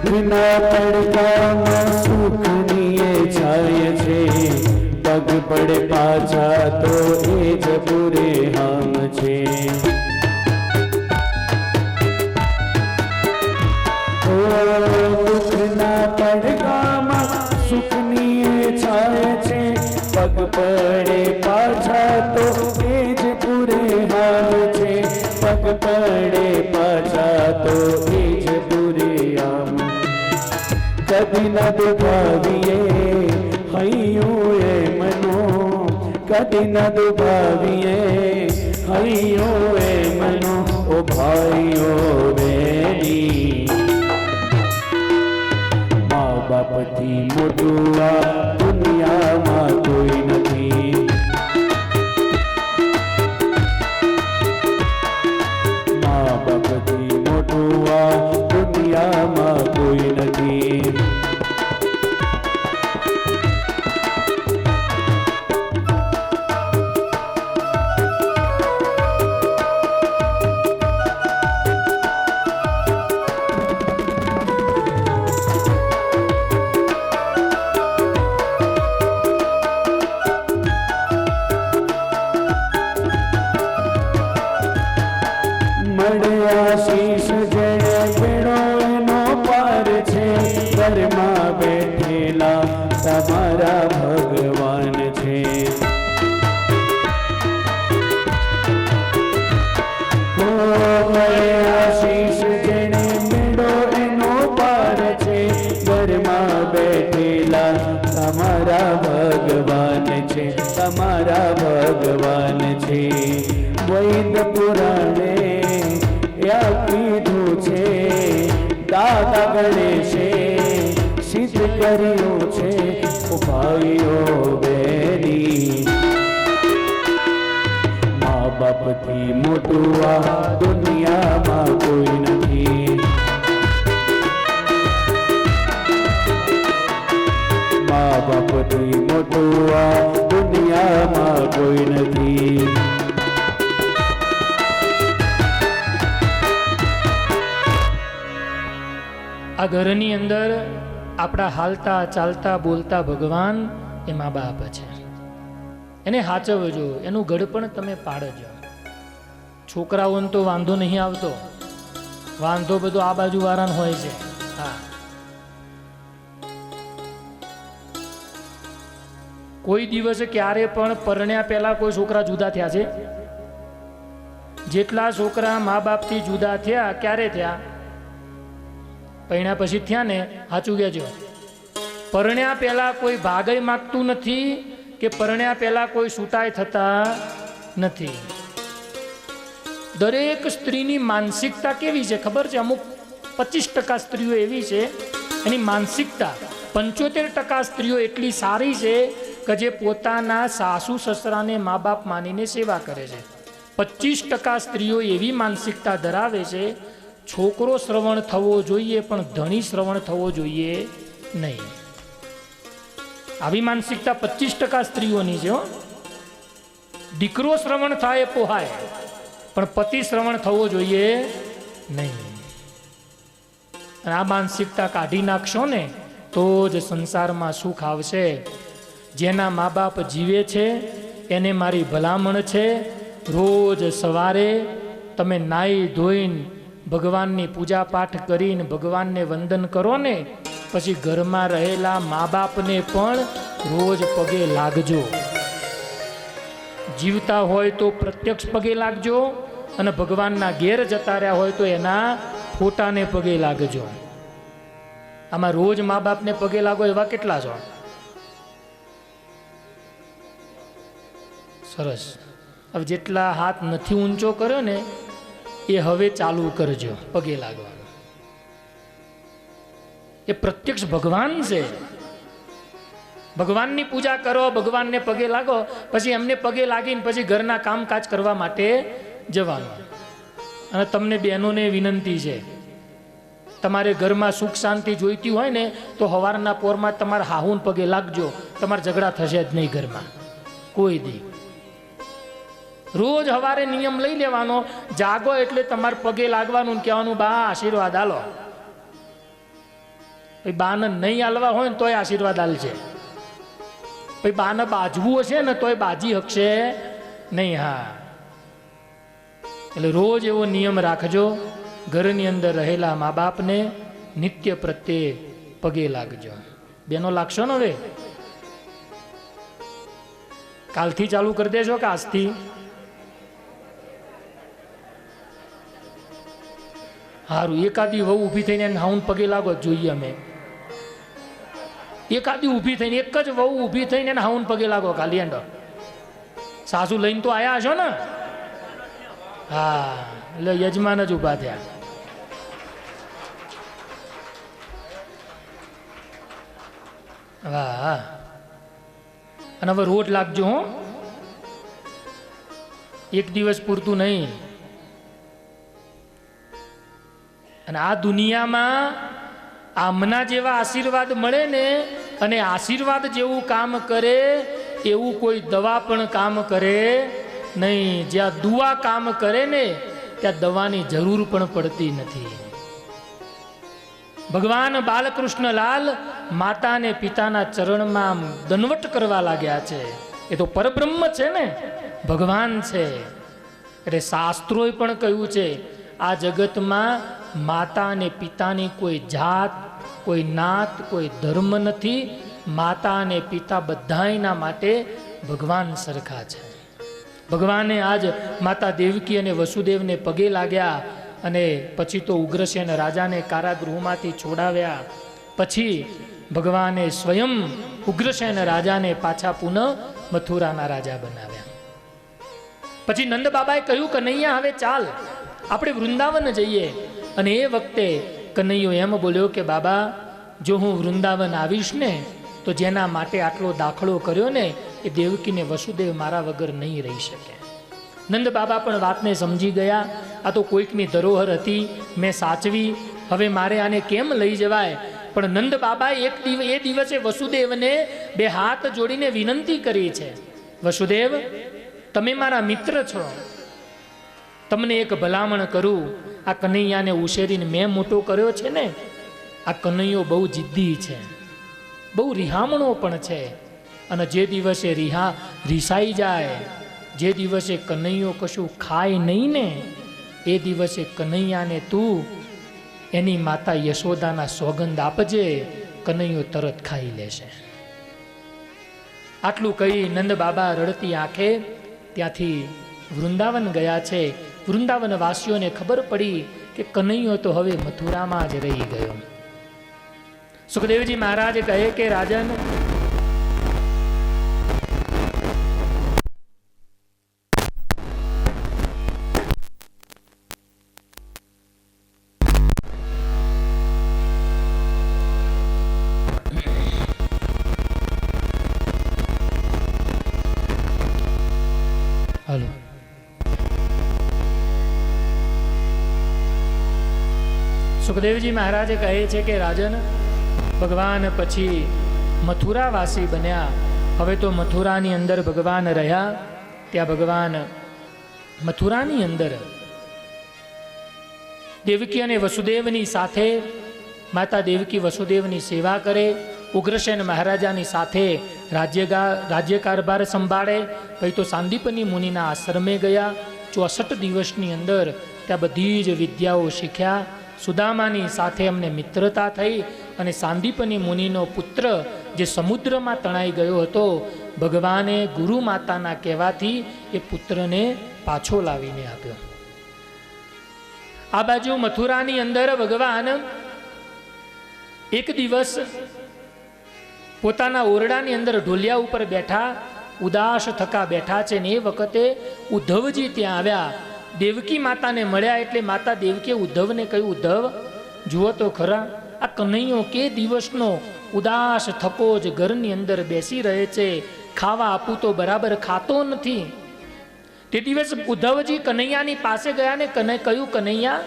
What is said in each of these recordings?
દુઃખના પડકામાં સુખની છાય છે, પગ પડે પાછા તો એ જ પૂરે હામ છે। દુઃખના પડકામાં સુખની છાય છે, પગ પડે પાછા તો એ જ પૂરે હાલ છે, પગ પડે પાછા તો એ જ પૂરે હામ। કદી ન દુભાવીએ હૈયું એ મનો, કદી ન દુભાવીએ હૈયું એ મનો, ઓ ભાઈઓ બેની બાપથી મોટું આ દુનિયામાં કોઈ નથી। મા બાપથી મોટું આ દુનિયામાં કોઈ નથી। આશીષ જડે બેડો એનો પાર છે, ઘરમાં બેઠેલા તમારા ભગવાન છે। આશીષ જડે બેડો એનો પાર છે, ઘરમાં બેઠેલા તમારા ભગવાન છે, તમારા ભગવાન છે। વૈદ પુરાણે કીધું છે, દાદા ગણેશે સિદ્ધ કર્યું છે, ભાઈઓ બેની મા બાપથી મોટું આ દુનિયામાં કોઈ નથી। મા બાપથી મોટું આ દુનિયામાં કોઈ નથી। આ ઘરની અંદર આપણા હાલતા ચાલતા બોલતા ભગવાન એ મા બાપ છે, એને સાચવજો, એનું ઘડપણ તમે પાડજો। છોકરાઓને તો વાંધો નહીં આવતો, વાંધો બધો આ બાજુ વાળાનો હોય છે। હા, કોઈ દિવસે ક્યારે પણ પરણ્યા પહેલા કોઈ છોકરા જુદા થયા છે? જેટલા છોકરા મા બાપથી જુદા થયા ક્યારે થયા? પરણ્યા પછી થયા ને? સાચું કહેજો। પરણ્યા પહેલા કોઈ ભાગય માગતું નથી કે પરણ્યા પહેલા કોઈ છૂટાય થતા નથી। દરેક સ્ત્રીની માનસિકતા કેવી છે ખબર છે? અમુક 25% સ્ત્રીઓ એવી છે, એની માનસિકતા 75% સ્ત્રીઓ એટલી સારી છે કે જે પોતાના સાસુ સસરાને મા બાપ માનીને સેવા કરે છે। 25% સ્ત્રીઓ એવી માનસિકતા ધરાવે છે, છોકરો શ્રવણ થવો જોઈએ પણ ધણી શ્રવણ થવો જોઈએ નહીં। આવી માનસિકતા 25% સ્ત્રીઓની છે। દીકરો શ્રવણ થાય પોહાય પણ પતિ શ્રવણ થવો જોઈએ નહીં। અને આ માનસિકતા કાઢી નાખશો ને તો જ સંસારમાં સુખ આવશે। જેના મા બાપ જીવે છે એને મારી ભલામણ છે, રોજ સવારે તમે નાહી ધોઈને ભગવાનની પૂજા પાઠ કરીને ભગવાનને વંદન કરો ને, પછી ઘરમાં રહેલા મા બાપને પણ રોજ પગે લાગજો। જીવતા હોય તો પ્રત્યક્ષ પગે લાગજો, અને ભગવાનના ઘેર જતા રહ્યા હોય તો એના ફોટાને પગે લાગજો। આમાં રોજ મા બાપને પગે લાગો એવા કેટલા છો? સરસ। હવે જેટલા હાથ નથી ઊંચો કર્યો ને એ હવે ચાલુ કરજો પગે લાગવાનું। એ પ્રત્યક્ષ ભગવાન છે। ભગવાનની પૂજા કરો, ભગવાનને પગે લાગો, પછી એમને પગે લાગીને પછી ઘરના કામકાજ કરવા માટે જવાનું। અને તમને બહેનોને વિનંતી છે, તમારે ઘરમાં સુખ શાંતિ જોઈતી હોય ને તો સવારના પોરમાં તમારે હાહુન પગે લાગજો, તમારે ઝઘડા થશે જ નહીં ઘરમાં કોઈ દી। રોજ સવારે નિયમ લઈ લેવાનો, જાગો એટલે તમારે પગે લાગવાનું, કહેવાનું બા આશીર્વાદ આલો। ભાઈ બાને નહીં હાલવા હોય ને તોય આશીર્વાદ હાલશે, ભાઈ બાને બાજવું હશે ને તોય બાજી હકશે નહીં. હા, એટલે રોજ એવો નિયમ રાખજો, ઘરની અંદર રહેલા મા બાપને નિત્ય પ્રત્યે પગે લાગજો. બેનો લાગશો ને? હવે કાલથી ચાલુ કરી દેજો કે આજથી? હારું, એકાદી વહુ ઊભી થઈને હાઉન પગે લાગો જોઈએ. અમે એકાદી ઊભી થઈને, એક જ વહુ ઊભી થઈને હાઉન પગે લાગો ખાલી. એન્ડો સાસુ લઈને તો આયા હશો ને? હા, એટલે યજમાન જ ઊભા થયા. વાહ. અને હવે રોજ લાગજો હો, એક દિવસ પૂરતું નહીં. અને આ દુનિયામાં આમના જેવા આશીર્વાદ મળે ને, અને આશીર્વાદ જેવું કામ કરે એવું કોઈ દવા પણ કામ કરે નહીં. જ્યાં દુઆ કામ કરે ને ત્યાં દવાની જરૂર પણ પડતી નથી. ભગવાન બાલકૃષ્ણલાલ માતા અને પિતાના ચરણમાં દંડવટ કરવા લાગ્યા છે. એ તો પરબ્રહ્મ છે ને, ભગવાન છે. એટલે શાસ્ત્રોએ પણ કહ્યું છે આ જગતમાં માતા અને પિતાની કોઈ જાત, કોઈ નાત, કોઈ ધર્મ નથી. માતા અને પિતા બધાયના માટે ભગવાન સરખા છે. ભગવાને આજ માતા દેવકી અને વસુદેવને પગે લાગ્યા, અને પછી તો ઉગ્રસેન રાજાને કારાગૃહમાંથી છોડાવ્યા. પછી ભગવાને સ્વયં ઉગ્રસેન રાજાને પાછા પુનઃ મથુરાના રાજા બનાવ્યા. પછી નંદ બાબાએ કહ્યું કનૈયા હવે ચાલ આપણે વૃંદાવન જઈએ. અને એ વખતે કનૈયો એમ બોલ્યો કે બાબા, જો હું વૃંદાવન આવીશ ને તો જેના માટે આટલો દાખલો કર્યો ને એ દેવકીને વસુદેવ મારા વગર નહીં રહી શકે. નંદ બાબા પણ વાતને સમજી ગયા. આ તો કોઈકની ધરોહર હતી, મેં સાચવી, હવે મારે આને કેમ લઈ જવાય? પણ નંદ બાબાએ એ દિવસે વસુદેવને બે હાથ જોડીને વિનંતી કરી છે, વસુદેવ તમે મારા મિત્ર છો, તમને એક ભલામણ કરું. આ કનૈયાને ઉછેરીને મેં મોટો કર્યો છે ને, આ કનૈયો બહુ જિદ્દી છે, બહુ રિહામણો પણ છે. અને જે દિવસે રીસાઈ જાય, જે દિવસે કનૈયો કશું ખાય નહીં ને, એ દિવસે કનૈયાને તું એની માતા યશોદાના સોગંદ આપજે, કનૈયો તરત ખાઈ લેશે. આટલું કહી નંદ બાબા રડતી આંખે ત્યાંથી વૃંદાવન ગયા છે. વૃંદાવન વાસીઓને ખબર પડી કે કનૈયો તો હવે મથુરામાં જ રહી ગયો. સુખદેવજી મહારાજ કહે કે રાજન, હાલો સુખદેવજી મહારાજે કહે છે કે રાજન, ભગવાન પછી મથુરાવાસી બન્યા. હવે તો મથુરાની અંદર ભગવાન રહ્યા. ત્યાં ભગવાન મથુરાની અંદર દેવકી અને વસુદેવની સાથે માતા દેવકી વસુદેવની સેવા કરે. ઉગ્રસેન મહારાજાની સાથે રાજ્ય કારભાર સંભાળે. પછી તો સાંદીપની મુનિના આશ્રમે ગયા. 64 દિવસની અંદર ત્યાં બધી જ વિદ્યાઓ શીખ્યા. સુદામાની સાથે અમને મિત્રતા થઈ. અને સાંદીપની મુનિનો પુત્ર જે સમુદ્રમાં તણાઈ ગયો હતો, ભગવાને ગુરુ માતાના કહેવાથી એ પુત્રને પાછો લાવીને આપ્યો. આ બાજુ મથુરાની અંદર ભગવાન એક દિવસ પોતાના ઓરડાની અંદર ઢોલિયા ઉપર બેઠા, ઉદાસ થકા બેઠા છે. ને એ વખતે ઉદ્ધવજી ત્યાં આવ્યા. દેવકી માતાને મળ્યા એટલે માતા દેવકીએ ઉદ્ધવને કહ્યું, ઉદ્ધવ જુઓ તો ખરા, આ કનૈયો કે દિવસનો ઉદાસ થકો જ ઘરની અંદર બેસી રહે છે, ખાવા આપું તો બરાબર ખાતો નથી. તે દિવસ ઉદ્ધવજી કનૈયાની પાસે ગયા ને કહ્યું, કનૈયા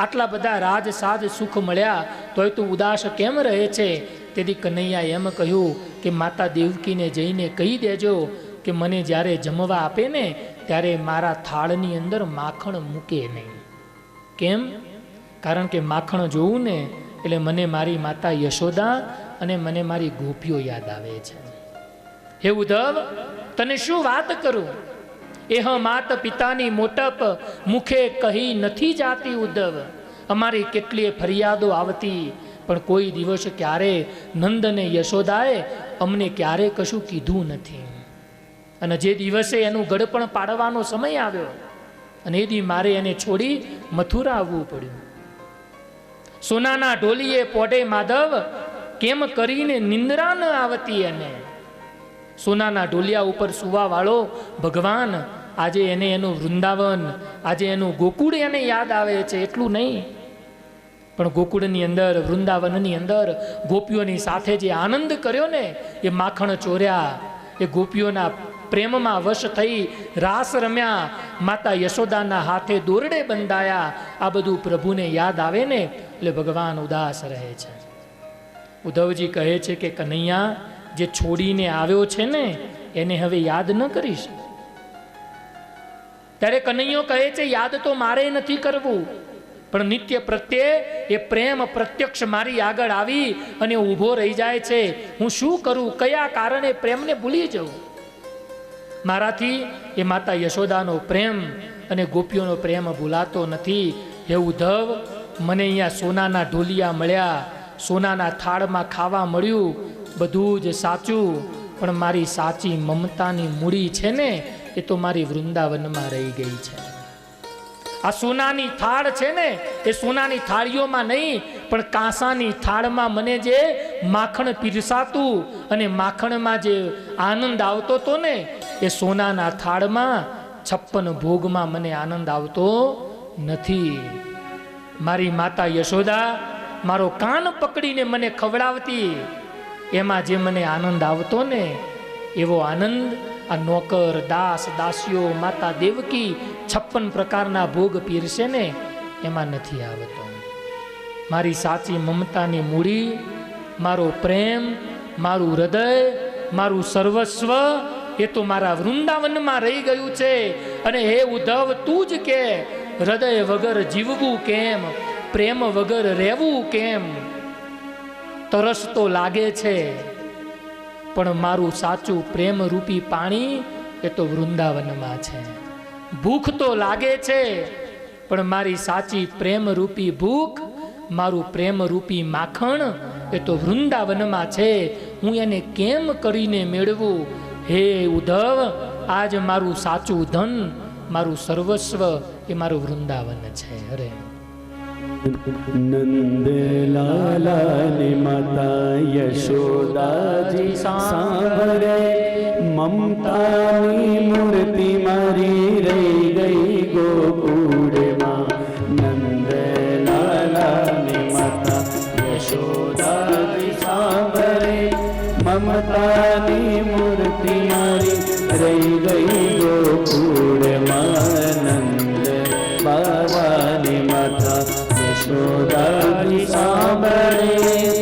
આટલા બધા રાજ સાજ સુખ મળ્યા તોય તું ઉદાસ કેમ રહે છે? તેથી કનૈયા એમ કહ્યું કે માતા દેવકીને જઈને કહી દેજો કે મને જ્યારે જમવા આપે ને ત્યારે મારા થાળની અંદર માખણ મૂકે નહીં. કેમ? કારણ કે માખણ જોવું ને એટલે મને મારી માતા યશોદા અને મને મારી ગોપીઓ યાદ આવે છે. હે ઉદ્ધવ, તને શું વાત કરું? એહ માત પિતાની મોટપ મુખે કહી નથી જાતી ઉદ્ધવ. અમારી કેટલીય ફરિયાદો આવતી, પણ કોઈ દિવસ ક્યારે નંદ અને યશોદાએ અમને ક્યારે કશું કીધું નથી. અને જે દિવસે એનું ગળપણ પાડવાનો સમય આવ્યો અને એ દી મારે એને છોડી મથુરા આવવું પડ્યું. સોનાના ઢોલીએ પોઢે માધવ કેમ કરીને નિંદ્રા ન આવતી. એને સોનાના ઢોલિયા ઉપર સુવા વાળો ભગવાન આજે એને એનું વૃંદાવન, આજે એનું ગોકુળ એને યાદ આવે છે. એટલું નહીં, પણ ગોકુળની અંદર, વૃંદાવનની અંદર ગોપીઓની સાથે જે આનંદ કર્યો ને, એ માખણ ચોર્યા, એ ગોપીઓના પ્રેમમાં વશ થઈ રાસ રમ્યા, માતા યશોદાના હાથે દોરડે બંધાયા, આ બધું પ્રભુને યાદ આવે ને એટલે ભગવાન ઉદાસ રહે છે. ઉદ્ધવજી કહે છે કે કનૈયા, જે છોડીને આવ્યો છે ને એને હવે યાદ ન કરીશ. ત્યારે કનૈયો કહે છે, યાદ તો મારે નથી કરવું, પણ નિત્ય પ્રત્યે એ પ્રેમ પ્રત્યક્ષ મારી આગળ આવી અને ઊભો રહી જાય છે. હું શું કરું? કયા કારણે પ્રેમને ભૂલી જવું? મારાથી એ માતા યશોદાનો પ્રેમ અને ગોપીઓનો પ્રેમ ભૂલાતો નથી. હે ઉદ્ધવ, મને અહીંયા સોનાના ઢોલિયા મળ્યા, સોનાના થાળમાં ખાવા મળ્યું, બધું જ સાચું, પણ મારી સાચી મમતાની મૂડી છે ને, એ તો મારી વૃંદાવનમાં રહી ગઈ છે. આ સોનાની થાળ છે ને, એ સોનાની થાળીઓમાં નહીં, પણ કાંસાની થાળમાં મને જે માખણ પીરસાતું અને માખણમાં જે આનંદ આવતો હતો ને, એ સોનાના થાળમાં 56 ભોગમાં મને આનંદ આવતો નથી. મારી માતા યશોદા મારો કાન પકડીને મને ખવડાવતી, એમાં જે મને આનંદ આવતો ને, એવો આનંદ આ નોકર, દાસ, દાસીઓ, માતા દેવકી 56 પ્રકારના ભોગ પીરસે ને એમાં નથી આવતો. મારી સાચી મમતાની મૂડી, મારો પ્રેમ, મારું હૃદય, મારું સર્વસ્વ એ તો મારા વૃંદાવનમાં રહી ગયું છે. અને હે ઉદ્ધવ, તું જ કે હૃદય વગર જીવવું કેમ, પ્રેમ વગર રહેવું કેમ? તરસ તો લાગે છે, પણ મારું સાચું પ્રેમ રૂપી પાણી એ તો વૃંદાવનમાં છે. ભૂખ તો લાગે છે, પણ મારી સાચી પ્રેમ રૂપી ભૂખ, મારું પ્રેમ રૂપી માખણ એ તો વૃંદાવનમાં છે. હું એને કેમ કરીને મેળવું? હે ઉદ્ધવ, આજ મારું સાચું ધન, મારું સર્વસ્વ એ મારું વૃંદાવન છે. અરે નંદ લાલા માતા યશોદાજી સાંભળે, મમતાની મૂર્તિ મારી રહી ગઈ ગોકુળમાં. નંદ લાલા માતા યશોદાજી સાંભળે, મમતાની મૂર્તિ મારી રહી ગઈ ગોકુળમાં. નંદ બાવાની માતા યશોદાજી સાંભળે.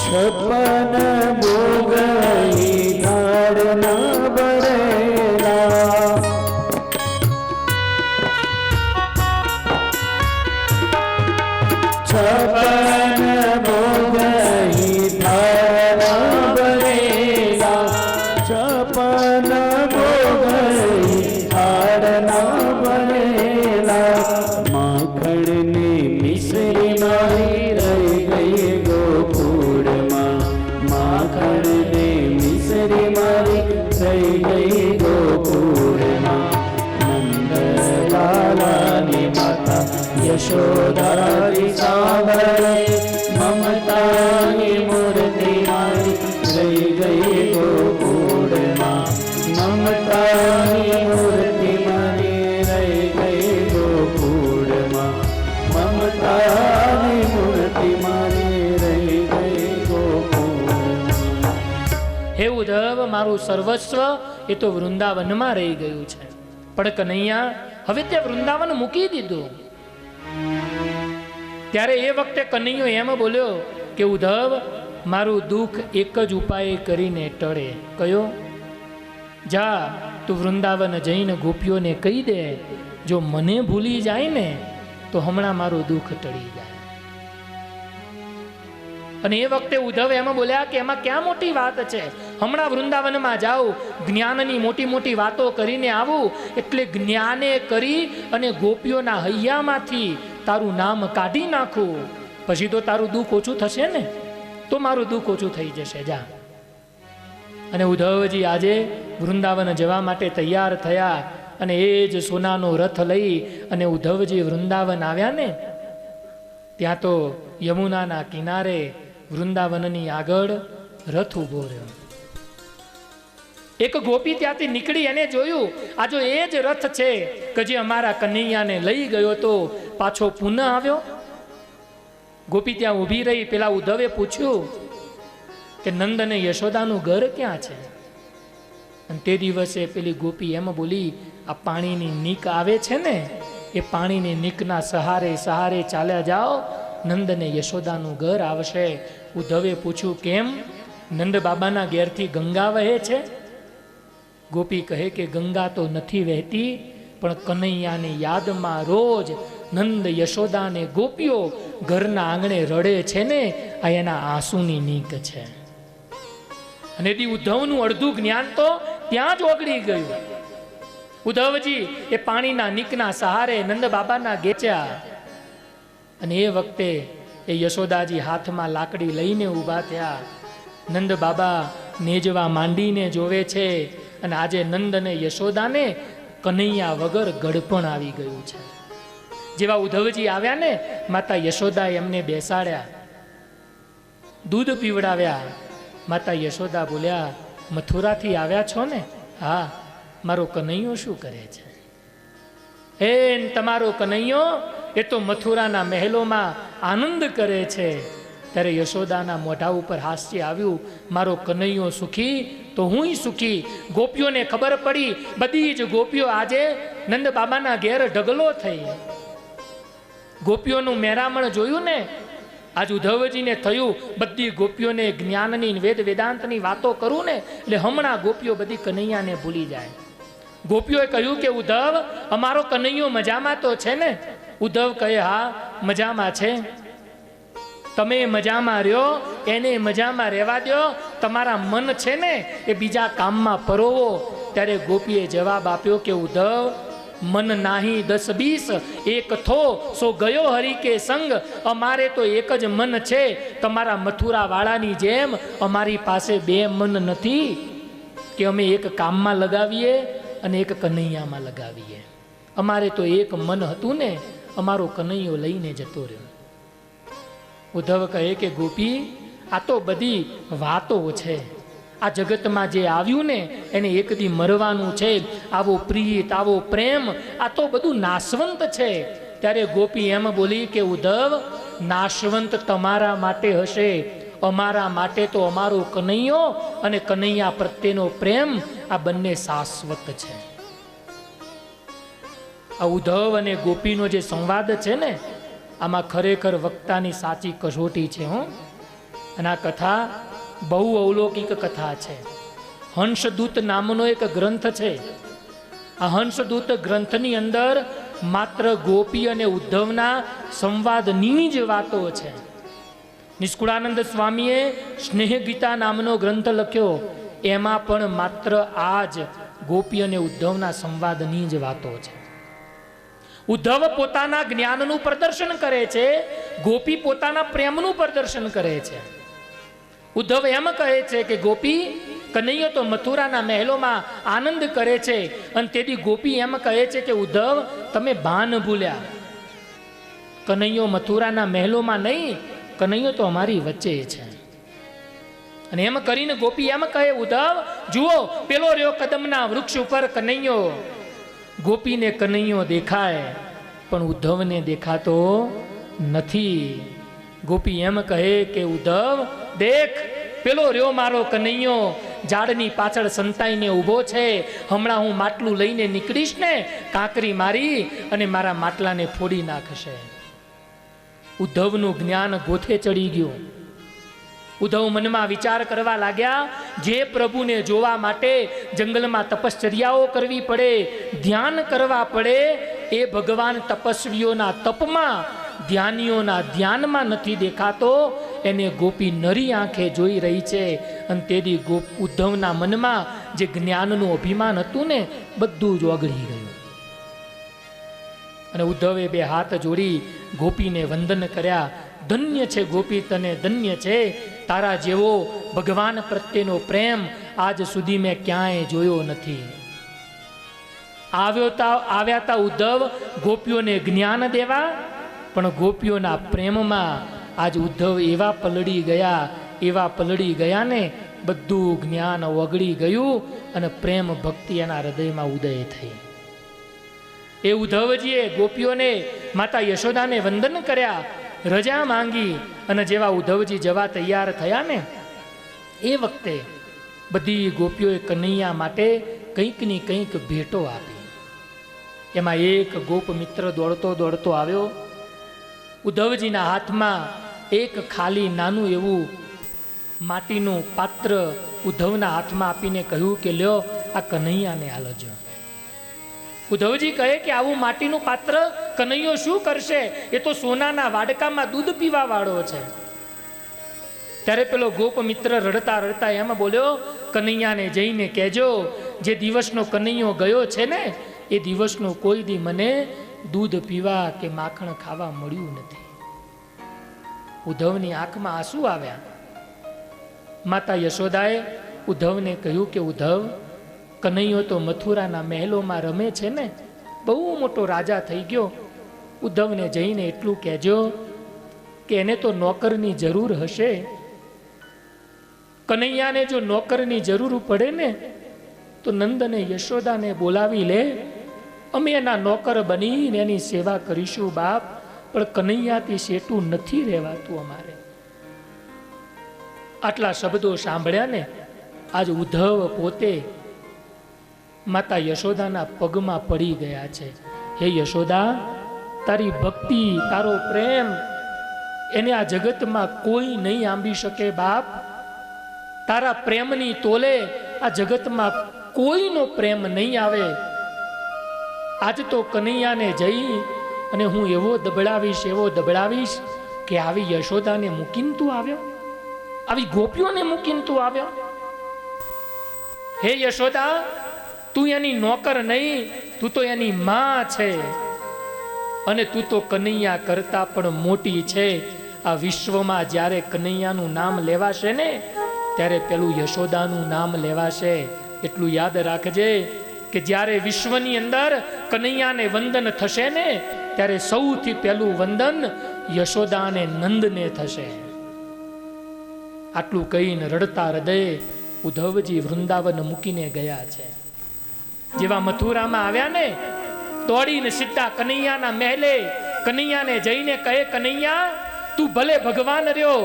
છપ્પન ભોગઈ ધાડના ભરેલા, છપ્પન ભોગઈ ધાડના ભરેલા, છપ્પન ભોગઈ ધાડના ભરેલા. માખણની મિશ્રી મારી રહી ગઈ ગોકુળમાં. માખણને મિશ્રી મારી રહી ગઈ ગોકુળમાં. નંદ લાલાની માતા યશોદાજી સાંભળે, મમતાની મૂર્તિ મારી રહી ગઈ ગોકુળમાં. મમતાની મૂર્તિ મારી રહી ગઈ હે ઉદ્ધવ, મારું સર્વસ્વ એ તો વૃંદાવનમાં રહી ગયું છે, પણ કનૈયા હવે ત્યાં વૃંદાવન મૂકી દીધું. ત્યારે એ વખતે કનૈયો એમ બોલ્યો કે ઉદ્ધવ, મારું દુઃખ એક જ ઉપાય કરીને ટળે. કયો? જા તું વૃંદાવન જઈને ગોપીઓને કહી દે, જો મને ભૂલી જાય ને તો હમણાં મારું દુઃખ ટળી જાય. અને એ વખતે ઉદ્ધવ એમ બોલ્યા કે એમાં ક્યાં મોટી વાત છે, હમણાં વૃંદાવનમાં જાઉં, જ્ઞાનની મોટી મોટી વાતો કરીને આવું, એટલે જ્ઞાને કરી અને ગોપીઓના હૈયામાંથી તારું નામ કાઢી નાખું, પછી તો તારું દુઃખ ઓછું થશે ને, તો મારું દુઃખ ઓછું થઈ જશે. જા. અને ઉદ્ધવજી આજે વૃંદાવન જવા માટે તૈયાર થયા, અને એ જ સોનાનો રથ લઈ અને ઉદ્ધવજી વૃંદાવન આવ્યા ને, ત્યાં તો યમુનાના કિનારે વૃંદાવનની આગળ રથ ઊભો રહ્યો. એક ગોપી ત્યાંથી નીકળી એને જોયું, આ જો એ જ રથ છે કે જે અમારા કનૈયાને લઈ ગયો તો પાછો પુનઃ આવ્યો. ગોપી ત્યાં ઊભી રહી. પેલા ઉદ્ધવે પૂછ્યું કે નંદ અને યશોદાનું ઘર ક્યાં છે? અને તે દિવસે પેલી ગોપી એમ બોલી, આ પાણીની નીક આવે છે ને, એ પાણીની નીકના સહારે સહારે ચાલ્યા જાઓ, નંદ અને યશોદાનું ઘર આવશે. ઉદ્ધવે પૂછ્યું કેમ? નંદ બાબાના ઘેરથી ગંગા વહે છે? ગોપી કહે કે ગંગા તો નથી વહેતી, પણ કનૈયાની યાદમાં રોજ નંદ યશોદા અને ગોપીઓ ઘરના આંગણે રડે છે ને, આ એના આંસુની નીક છે. અને ઉદ્ધવનું અડધું જ્ઞાન તો ત્યાં જ ઓગળી ગયું. ઉદ્ધવજી એ પાણીના નીકના સહારે નંદ બાબાના ગેચ્યા. અને એ વખતે એ યશોદાજી હાથમાં લાકડી લઈને ઊભા થયા. નંદ બાબા નેજવા માંડીને જોવે છે, અને આજે નંદ અને યશોદાને કનૈયા વગર ગડપણ આવી ગયું છે. જેવા ઉદ્ધવજી આવ્યા ને, માતા યશોદા એમને બેસાડ્યા, દૂધ પીવડાવ્યા. માતા યશોદા બોલ્યા, મથુરાથી આવ્યા છો ને? હા. મારો કનૈયો શું કરે છે? એ તમારો કનૈયો એ તો મથુરાના મહેલોમાં આનંદ કરે છે. ત્યારે યશોદાના મોઢા ઉપર હાસ્ય આવ્યું. મારો કનૈયો સુખી તો હુંય સુખી. ગોપીઓને ખબર પડી, બધી જ ગોપીઓ આજે નંદ બાબાના ઘેર ઢગલો થઈ. ગોપીઓનું મેરામણ જોયું ને, આજ ઉદ્ધવજીને થયું બધી ગોપીઓને જ્ઞાનની વેદ વેદાંતની વાતો કરું ને, એટલે હમણાં ગોપીઓ બધી કનૈયાને ભૂલી જાય. ગોપીઓએ કહ્યું કે ઉદ્ધવ, અમારો કનૈયો મજામાં તો છે ને? ઉદ્ધવ કહે હા, મજામાં છે. તમે મજામાં રહ્યો, એને મજામાં રહેવા દો. તમારા મન છે ને એ બીજા કામમાં પરોવો. ત્યારે ગોપીએ જવાબ આપ્યો કે ઉદ્ધવ, મન નાહી 10-20, એક થો સો ગયો હરિ કે સંગ. અમારે તો એક જ મન છે. તમારા મથુરા વાળાની જેમ અમારી પાસે બે મન નથી કે અમે એક કામમાં લગાવીએ અને એક કનૈયામાં લગાવીએ. અમારે તો એક મન હતું ને, અમારો કનૈયો લઈને જતો રહ્યો. ઉદ્ધવ કહે કે ગોપી, આ તો બધી વાતો છે. આ જગતમાં જે આવ્યું ને એને એક દી મરવાનું છે. આવો પ્રીત, આવો પ્રેમ, આ તો બધું નાશવંત છે. ત્યારે ગોપી એમ બોલી કે ઉદ્ધવ, નાશવંત તમારા માટે હશે, અમારા માટે તો અમારો કનૈયો અને કનૈયા પ્રત્યેનો પ્રેમ આ બંને શાશ્વત છે. આ ઉદ્ધવ અને ગોપીનો જે સંવાદ છે ને, આમાં ખરેખર વક્તાની સાચી કસોટી છે. અને આ કથા બહુ અવલૌકિક કથા છે. હંસદૂત નામનો એક ગ્રંથ છે. આ હંસદૂત ગ્રંથની અંદર માત્ર ગોપી અને ઉદ્ધવના સંવાદની જ વાતો છે. નિષ્કુળાનંદ સ્વામીએ સ્નેહ ગીતા નામનો ગ્રંથ લખ્યો, એમાં પણ માત્ર આ જ ગોપી અને ઉદ્ધવના સંવાદની જ વાતો છે. ઉદ્ધવ પોતાના જ્ઞાનનું પ્રદર્શન કરે છે, ગોપી પોતાના પ્રેમનું પ્રદર્શન કરે છે. ઉદ્ધવ એમ કહે છે કે ગોપી, કનૈયો તો મથુરાના મહેલોમાં આનંદ કરે છે. અને તેથી ગોપી એમ કહે છે કે ઉદ્ધવ, તમે ભાન ભૂલ્યા. કનૈયો મથુરાના મહેલોમાં નહીં, કનૈયો તો અમારી વચ્ચે છે. અને એમ કરીને ગોપી એમ કહે, ઉદ્ધવ જુઓ, પેલો રહ્યો કદમના વૃક્ષ ઉપર કનૈયો. ગોપીને કનૈયો દેખાય, પણ ઉદ્ધવને દેખાતો નથી. ગોપી એમ કહે કે ઉદ્ધવ દેખ, પેલો રહ્યો મારો કનૈયો, ઝાડની પાછળ સંતાઈને ઊભો છે. હમણાં હું માટલું લઈને નીકળીશ ને, કાંકરી મારી અને મારા માટલાને ફોડી નાખશે. ઉદ્ધવનું જ્ઞાન ગોથે ચડી ગયું. ઉદ્ધવ મનમાં વિચાર કરવા લાગ્યા, જે પ્રભુને જોવા માટે જંગલમાં તપશ્ચર્યાઓ કરવી પડે, ધ્યાન કરવા પડે, એ ભગવાન તપસ્વીઓના તપમાં, ધ્યાનીઓના ધ્યાનમાં નથી દેખાતો. એને ગોપી નરી આંખે જોઈ રહી છે. અને તેથી ઉદ્ધવના મનમાં જે જ્ઞાનનું અભિમાન હતું ને, બધું જ ઓગળી ગયું. અને ઉદ્ધવે બે હાથ જોડી ગોપીને વંદન કર્યા. ધન્ય છે ગોપી, તને ધન્ય છે. તારા જેવો ભગવાન પ્રત્યેનો પ્રેમ આજ સુધી મેં ક્યાંય જોયો નથી. આવ્યા તા ઉદ્ધવ ગોપીઓને જ્ઞાન દેવા, પણ ગોપીઓના પ્રેમમાં આજ ઉદ્ધવ એવા પલળી ગયા ને, બધું જ્ઞાન ઓગળી ગયું અને પ્રેમ ભક્તિ એના હૃદયમાં ઉદય થઈ. એ ઉદ્ધવજીએ ગોપીઓને માતા યશોદાને વંદન કર્યા, રજા માંગી, અને જેવા ઉદ્ધવજી જવા તૈયાર થયા ને, એ વખતે બધી ગોપીઓએ કનૈયા માટે કંઈકની કંઈક ભેટો આપી. એમાં એક ગોપ મિત્ર દોડતો આવ્યો. ઉદ્ધવજીના હાથમાં એક ખાલી નાનું એવું માટીનું પાત્ર ઉદ્ધવના હાથમાં આપીને કહ્યું કે લ્યો, આ કનૈયાને આલજો. ઉદ્ધવજી કહે કે આવું માટીનું પાત્ર કનૈયો શું કરશે? એ તો સોનાના વાડકામાં દૂધ પીવા વાળો છે. ત્યારે પેલો ગોપ મિત્ર રડતા રડતા એમ બોલ્યો, કનૈયાને જઈને કહેજો, જે દિવસનો કનૈયો ગયો છે ને, એ દિવસનો કોઈ દી મને દૂધ પીવા કે માખણ ખાવા મળ્યું નથી. ઉદ્ધવની આંખમાં આંસુ આવ્યા. માતા યશોદાએ ઉદ્ધવને કહ્યું કે ઉદ્ધવ, કનૈયો તો મથુરાના મહેલોમાં રમે છે ને, બહુ મોટો રાજા થઈ ગયો. ઉદ્ધવને જઈને એટલું કહેજો કે એને તો નોકરની જરૂર હશે. કનૈયાને જો નોકરની જરૂર પડે ને, તો નંદને યશોદાને બોલાવી લે, અમે એના નોકર બનીને એની સેવા કરીશું બાપ, પણ કનૈયાથી સેટું નથી રહેવાતું અમારે. આટલા શબ્દો સાંભળ્યા ને, આજ ઉદ્ધવ પોતે માતા યશોદાના પગમાં પડી ગયા છે. હે યશોદા, તારી ભક્તિ, તારો પ્રેમ, એને આ જગતમાં કોઈ નહીં આંબી શકે બાપ. તારા પ્રેમની તોલે આ જગતમાં કોઈનો પ્રેમ નહીં આવે. આજ તો કનૈયાને જઈ અને હું એવો દબડાવીશ કે આવી યશોદાને મૂકીને તું આવ્યો, આવી ગોપીઓને મૂકીને તું આવ્યો. હે યશોદા, તું એની નોકર નહીં, તું તો એની માં છે. અને તું તો કનૈયા કરતા પણ મોટી છે. આ વિશ્વમાં જ્યારે કનૈયાનું નામ લેવાશે ને, ત્યારે પેલું યશોદાનું નામ લેવાશે. એટલું યાદ રાખજે કે જ્યારે વિશ્વની અંદર કનૈયાને વંદન થશે ને, ત્યારે સૌથી પહેલું વંદન યશોદા અને નંદને થશે. આટલું કહીને રડતા હૃદયે ઉદ્ધવજી વૃંદાવન મૂકીને ગયા છે. જેવા મથુરામાં આવ્યા ને, દોડીને સીધા કનૈયાના મહેલે કનૈયાને જઈને કહે, કનૈયા, તું ભલે ભગવાન રહ્યો,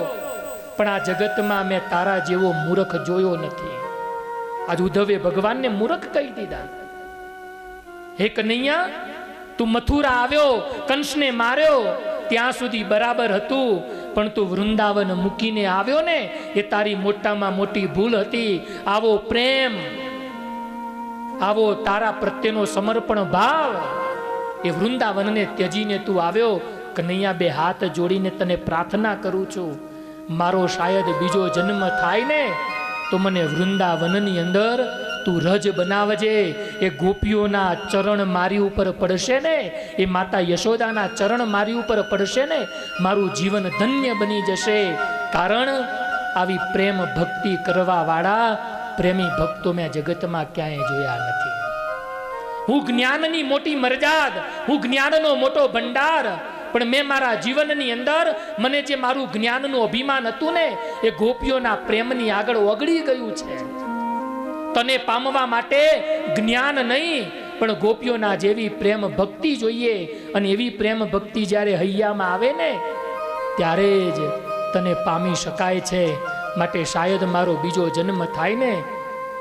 પણ આ જગતમાં મેં તારા જેવો મૂર્ખ જોયો નથી. આજ ઉદ્ધવે ભગવાનને મૂર્ખ કહી દીધા. હે કનૈયા, તું મથુરા આવ્યો, કંસને માર્યો, ત્યાં સુધી બરાબર હતું, પણ તું વૃંદાવન મૂકીને આવ્યો ને, એ તારી મોટામાં મોટી ભૂલ હતી. આવો પ્રેમ, આવો તારા પ્રત્યેનો સમર્પણ ભાવ, એ વૃંદાવનને ત્યજીને તું આવ્યો. કનૈયા, બે હાથ જોડીને તને પ્રાર્થના કરું છું, મારો શાયદ બીજો જન્મ થાય ને, તો મને વૃંદાવનની અંદર તું રજ બનાવજે. એ ગોપીઓના ચરણ મારી ઉપર પડશે ને, એ માતા યશોદાના ચરણ મારી ઉપર પડશે ને, મારું જીવન ધન્ય બની જશે. કારણ આવી પ્રેમ ભક્તિ કરવા વાળા પ્રેમી ભક્તો મેં જગતમાં ક્યાંય જોયા નથી. હું જ્ઞાનની મોટી મર્યાદ, હું જ્ઞાનનો મોટો ભંડાર, પણ મેં મારા જીવનની અંદર મને જે મારું જ્ઞાનનું અભિમાન હતું ને, એ ગોપીઓના પ્રેમની આગળ ઓગળી ગયું છે. તને પામવા માટે જ્ઞાન નહીં, પણ ગોપીઓના જેવી પ્રેમ ભક્તિ જોઈએ. અને એવી પ્રેમ ભક્તિ જ્યારે હૈયામાં આવે ને, ત્યારે જ તને પામી શકાય છે. માટે શાયદ મારો બીજો જન્મ થાય ને,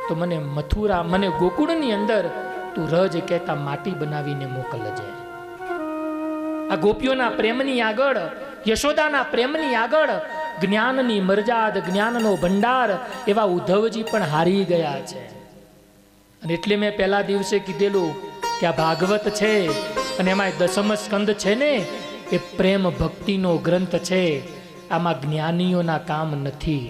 તો મને મથુરા, મને ગોકુળની અંદર તું રજ કહેતા માટી બનાવીને મોકલજે. આ ગોપીઓના પ્રેમની આગળ, યશોદાના પ્રેમની આગળ જ્ઞાનની મરજાદ, જ્ઞાનનો ભંડાર એવા ઉદ્ધવજી પણ હારી ગયા છે. અને એટલે મેં પહેલા દિવસે કીધેલું કે આ ભાગવત છે અને એમાં દસમ સ્કંદ છે ને, એ પ્રેમ ભક્તિનો ગ્રંથ છે. આમાં જ્ઞાનીઓના કામ નથી.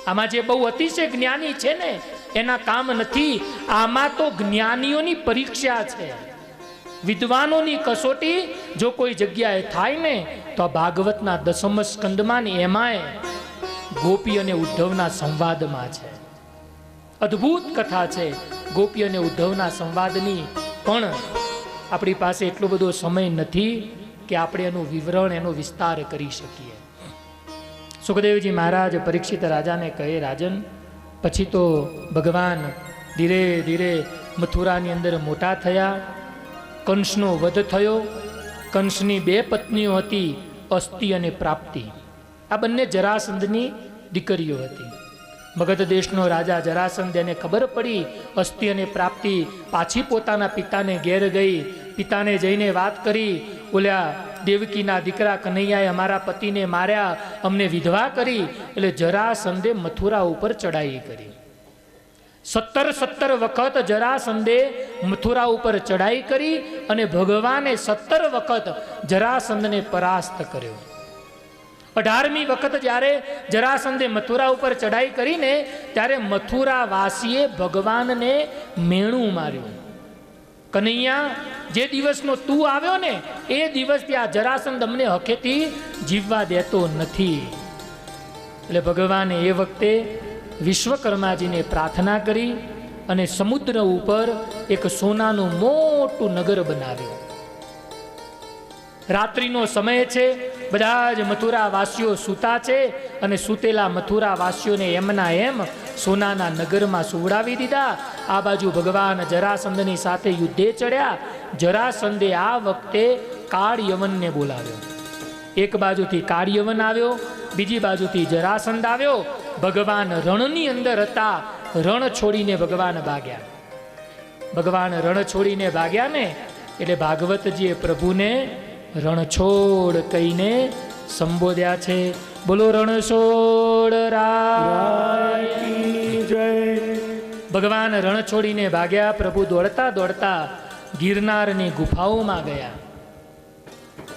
આમાં જે બહુ અતિશય જ્ઞાની છે ને એના કામ નથી. આમાં તો જ્ઞાનીઓની પરીક્ષા છે. વિદ્વાનોની કસોટી જો કોઈ જગ્યાએ થાય ને તો આ ભાગવતના દસમ સ્કંદમાં ને એમાંય ગોપી અને ઉદ્ધવના સંવાદમાં છે. અદ્ભુત કથા છે ગોપી અને ઉદ્ધવના સંવાદની. પણ આપણી પાસે એટલો બધો સમય નથી કે આપણે એનું વિવરણ, એનો વિસ્તાર કરી શકીએ. સુખદેવજી મહારાજ પરીક્ષિત રાજાને કહે, રાજન, પછી તો ભગવાન ધીરે ધીરે મથુરાની અંદર મોટા થયા. કંસનો વધ થયો. કંસની 2 પત્નીઓ હતી, અસ્તિ અને પ્રાપ્તિ. આ બંને જરાસંધની દીકરીઓ હતી. મગધ દેશનો રાજા જરાસંધ, એને ખબર પડી અસ્તિ અને પ્રાપ્તિ પાછી પોતાના પિતાને ઘેર ગઈ. પિતાને જઈને વાત કરી, ઓલ્યા દેવકીના દીકરા કનૈયાએ અમારા પતિને માર્યા, અમને વિધવા કરી. એટલે જરાસંધે મથુરા ઉપર ચડાઈ કરી. 17 વખત જરાસંધે મથુરા ઉપર ચડાઈ કરી અને ભગવાને 17 વખત જરાસંધને પરાસ્ત કર્યો. 18મી વખત જ્યારે જરાસંધે મથુરા ઉપર ચડાઈ કરીને ત્યારે મથુરા વાસીએ ભગવાનને મેણું માર્યું. કનૈયા, જે દિવસનો તું આવ્યો ને એ દિવસથી આ જરાસંધ અમને હકેથી જીવવા દેતો નથી. એટલે ભગવાને એ વખતે વિશ્વકર્માજીને પ્રાર્થના કરી અને સમુદ્ર ઉપર એક સોનાનું મોટું નગર બનાવ્યું. રાત્રિનો સમય છે, બધા જ મથુરા વાસીઓ સૂતા છે અને સૂતેલા મથુરા વાસીઓને એમના એમ સોનાના નગરમાં સુવડાવી દીધા. આ બાજુ ભગવાન જરાસંધની સાથે યુદ્ધે ચડ્યા. જરાસંધે આ વખતે કાળયવનને બોલાવ્યો. એક બાજુથી કાળયવન આવ્યો, બીજી બાજુથી જરાસંધ આવ્યો. ભગવાન રણની અંદર હતા. રણ છોડીને ભગવાન ભાગ્યા. ભગવાન રણ છોડીને ભાગ્યા ને એટલે ભાગવતજીએ પ્રભુને રણછોડ કહીને સંબોધ્યા છે. બોલો રણછોડ રાય કી જય. ભગવાન રણ છોડીને ભાગ્યા. પ્રભુ દોડતા દોડતા ગિરનારની ગુફાઓમાં ગયા.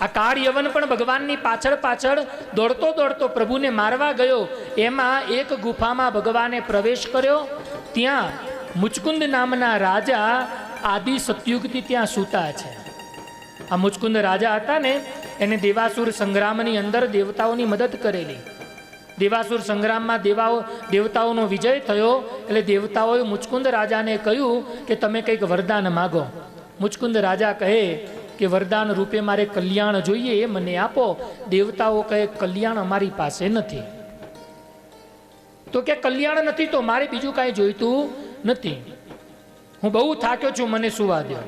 આ કાળયવન પણ ભગવાનની પાછળ પાછળ દોડતો દોડતો પ્રભુને મારવા ગયો. એમાં એક ગુફામાં ભગવાને પ્રવેશ કર્યો. ત્યાં મુચકુંદ નામના રાજા આદિ સતયુગથી ત્યાં સૂતા છે. આ મુચકુંદ રાજા હતા ને, એને દેવાસુર સંગ્રામની અંદર દેવતાઓની મદદ કરેલી. દેવાસુર સંગ્રામમાં દેવતાઓનો વિજય થયો એટલે દેવતાઓએ મુચકુંદ રાજાને કહ્યું કે તમે કંઈક વરદાન માગો. મુચકુંદ રાજા કહે કે વરદાન રૂપે મારે કલ્યાણ જોઈએ, એ મને આપો. દેવતાઓ કહે કલ્યાણ અમારી પાસે નથી. તો કે કલ્યાણ નથી તો મારે બીજું કાંઈ જોઈતું નથી, હું બહુ થાક્યો છું, મને સુવા દો.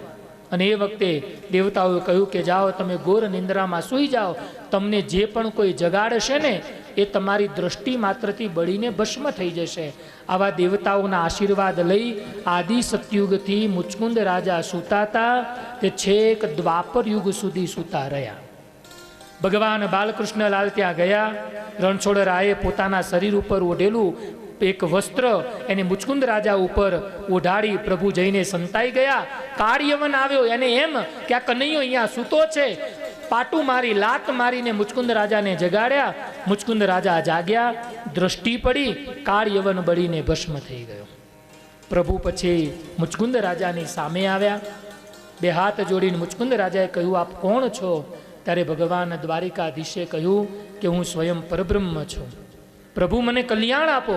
અને એ વખતે દેવતાઓએ કહ્યું કે જાઓ તમે ઘોર નિંદ્રામાં સૂઈ જાઓ. તમને જે પણ કોઈ જગાડશે ને એ તમારી દ્રષ્ટિ માત્રથી બળીને ભસ્મ થઈ જશે. આવા દેવતાઓના આશીર્વાદ લઈ આદિ સતયુગથી મુચકુંદ રાજા સૂતા હતા તે છેક દ્વાપર યુગ સુધી સૂતા રહ્યા. ભગવાન બાલકૃષ્ણલાલ ત્યાં ગયા. રણછોડરાયે પોતાના શરીર ઉપર ઓઢેલું એક વસ્ત્ર એને મુચકુંદ રાજા ઉપર ઓઢાડી પ્રભુ જઈને સંતાઈ ગયા. કાળયવન આવ્યો, એને એમ કે આ કનૈયો અહીંયા સૂતો છે. પાટું મારી, લાત મારીને મુચકુંદ રાજાને જગાડ્યા. મુચકુંદ રાજા જાગ્યા, દ્રષ્ટિ પડી, કાળયવન બળીને ભસ્મ થઈ ગયો. પ્રભુ પછી મુચકુંદ રાજાની સામે આવ્યા. 2 હાથ જોડીને મુચકુંદ રાજાએ કહ્યું, આપ કોણ છો? ત્યારે ભગવાન દ્વારિકાધીશે કહ્યું કે હું સ્વયં પરબ્રહ્મ છું. પ્રભુ મને કલ્યાણ આપો.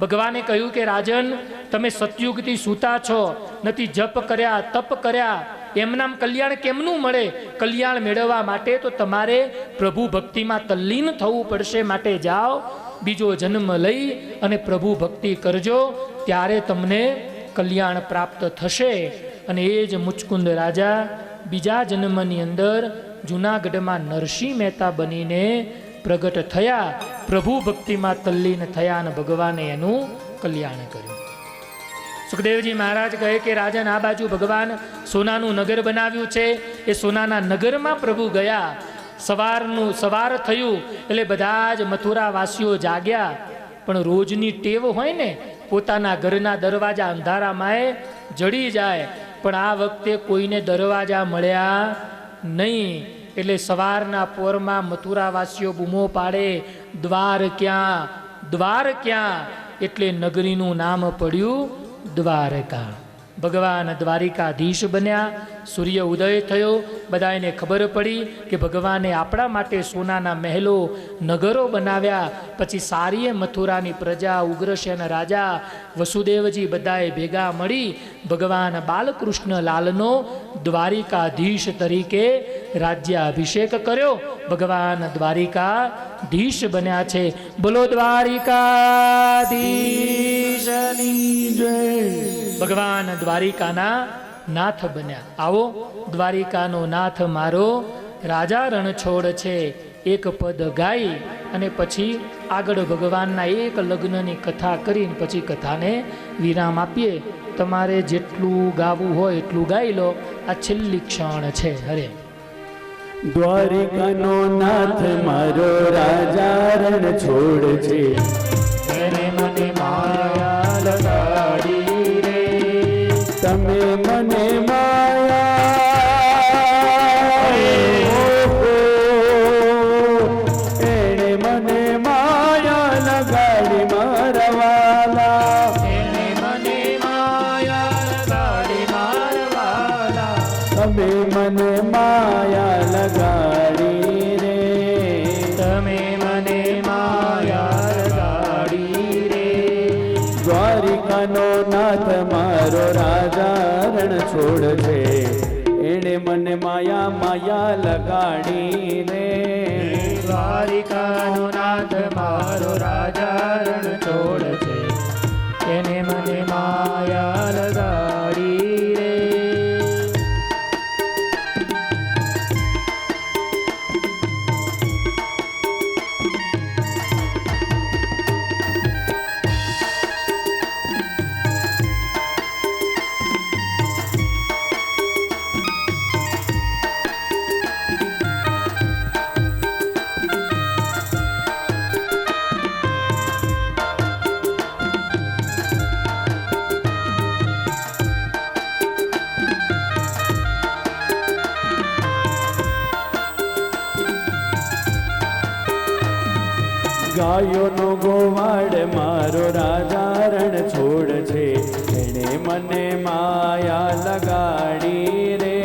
ભગવાને કહ્યું કે રાજન, તમે સતયુગથી સૂતા છો, નથી જપ કર્યા, તપ કર્યા, એમનામ કલ્યાણ કેમનું મળે? કલ્યાણ મેળવવા માટે તો તમારે પ્રભુ ભક્તિમાં તલ્લીન થવું પડશે. માટે જાઓ, બીજો જન્મ લઈ અને પ્રભુ ભક્તિ કરજો, ત્યારે તમને કલ્યાણ પ્રાપ્ત થશે. અને એ જ મુચકુંદ રાજા બીજા જન્મની અંદર જૂનાગઢમાં નરસિંહ મહેતા બનીને પ્રગટ થયા. પ્રભુ ભક્તિમાં તલ્લીન થયા અને ભગવાને એનું કલ્યાણ કર્યું. સુખદેવજી મહારાજ કહે કે રાજન, આ બાજુ ભગવાન સોનાનું નગર બનાવ્યું છે. એ સોનાના નગરમાં પ્રભુ ગયા. સવાર થયું એટલે બધા જ મથુરાવાસીઓ જાગ્યા. પણ રોજની ટેવ હોય ને, પોતાના ઘરના દરવાજા અંધારામાં જડી જાય. પણ આ વખતે કોઈને દરવાજા મળ્યા નહીં. એટલે સવારના પોરમાં મથુરાવાસીઓ બૂમો પાડે, દ્વાર ક્યાં, દ્વાર ક્યાં? એટલે નગરીનું નામ પડ્યું દ્વારકા. ભગવાન દ્વારિકાધીશ બન્યા. સૂર્ય ઉદય થયો, બધાને ખબર પડી કે ભગવાને આપણા માટે સોનાના મહેલો, નગરો બનાવ્યા. પછી સારીએ મથુરાની પ્રજા, ઉગ્રસેન રાજા, વસુદેવજી બધાએ ભેગા મળી ભગવાન બાલકૃષ્ણ લાલનો દ્વારિકાધીશ તરીકે રાજ્યાભિષેક કર્યો. ભગવાન દ્વારિકાધીશ બન્યા છે. બોલો દ્વારિકાધીશની જય. ભગવાન દ્વારિકાના નાથ બન્યા. આવો, દ્વારિકાનો નાથ મારો રાજા રણછોડ છે. એક પદ ગાઈ અને પછી આગળ ભગવાનના એક લગ્નની કથા કરીને પછી કથાને વિરામ આપીએ. તમારે જેટલું ગાવું હોય એટલું ગાઈ લો. આ છેલ્લી ક્ષણ છે. હરે દ્વારિકાનો નાથ મારો રાજા રણછોડ છે. એને મને માયા લગાડી રે, તમે મને માયા એણે મને માયા લગાડી મારવાલા. એને મને માયા લગાડી મારવાલા. તમે મને માયા લગાડી રે, તમે મને માયા લગાડી રે. દ્વારિકાનો નાથ મારો રાજા રણછોડ છે. એણે મને માયા માયા લગાડી રે. દ્વારિકાનો નાથ મારો રાજા રણછોડ છે. એને મને માયા લગાડી રે. ગાયોનો ગોવાડ મારો રાજા રણછોડ છે. એણે મને માયા લગાડી રે.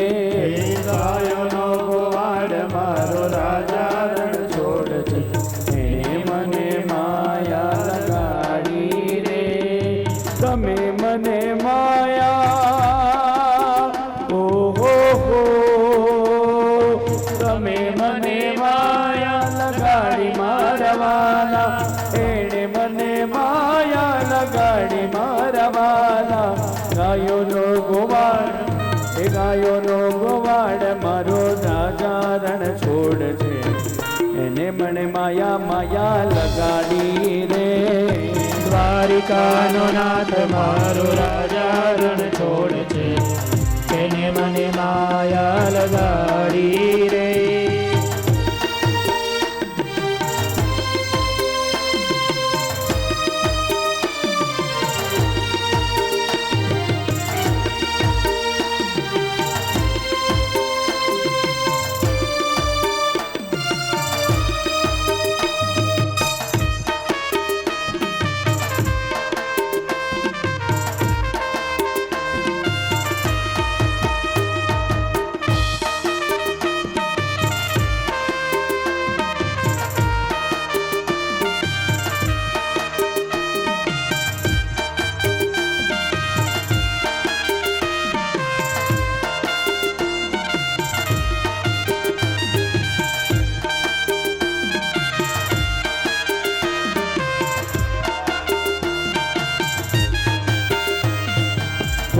ગાયોનો ગોવાડ મારો રાજા રણછોડ છે. એણે મને માયા લગાડી રે. તમે મને માયા ઓહો હો, તમે મને માયા લગાડી મારવાલા. એણે મને માયા લગાડી મારવાલા. ગાયોનો ગોવાડ, એ ગાયોનો ગોવાડ મારો રાજા રણછોડ છે. એને મને માયા માયા લગાડી રે. દ્વારિકાનો નાથ મારો રાજા રણછોડ છે. એને મને માયા લગાડી રે.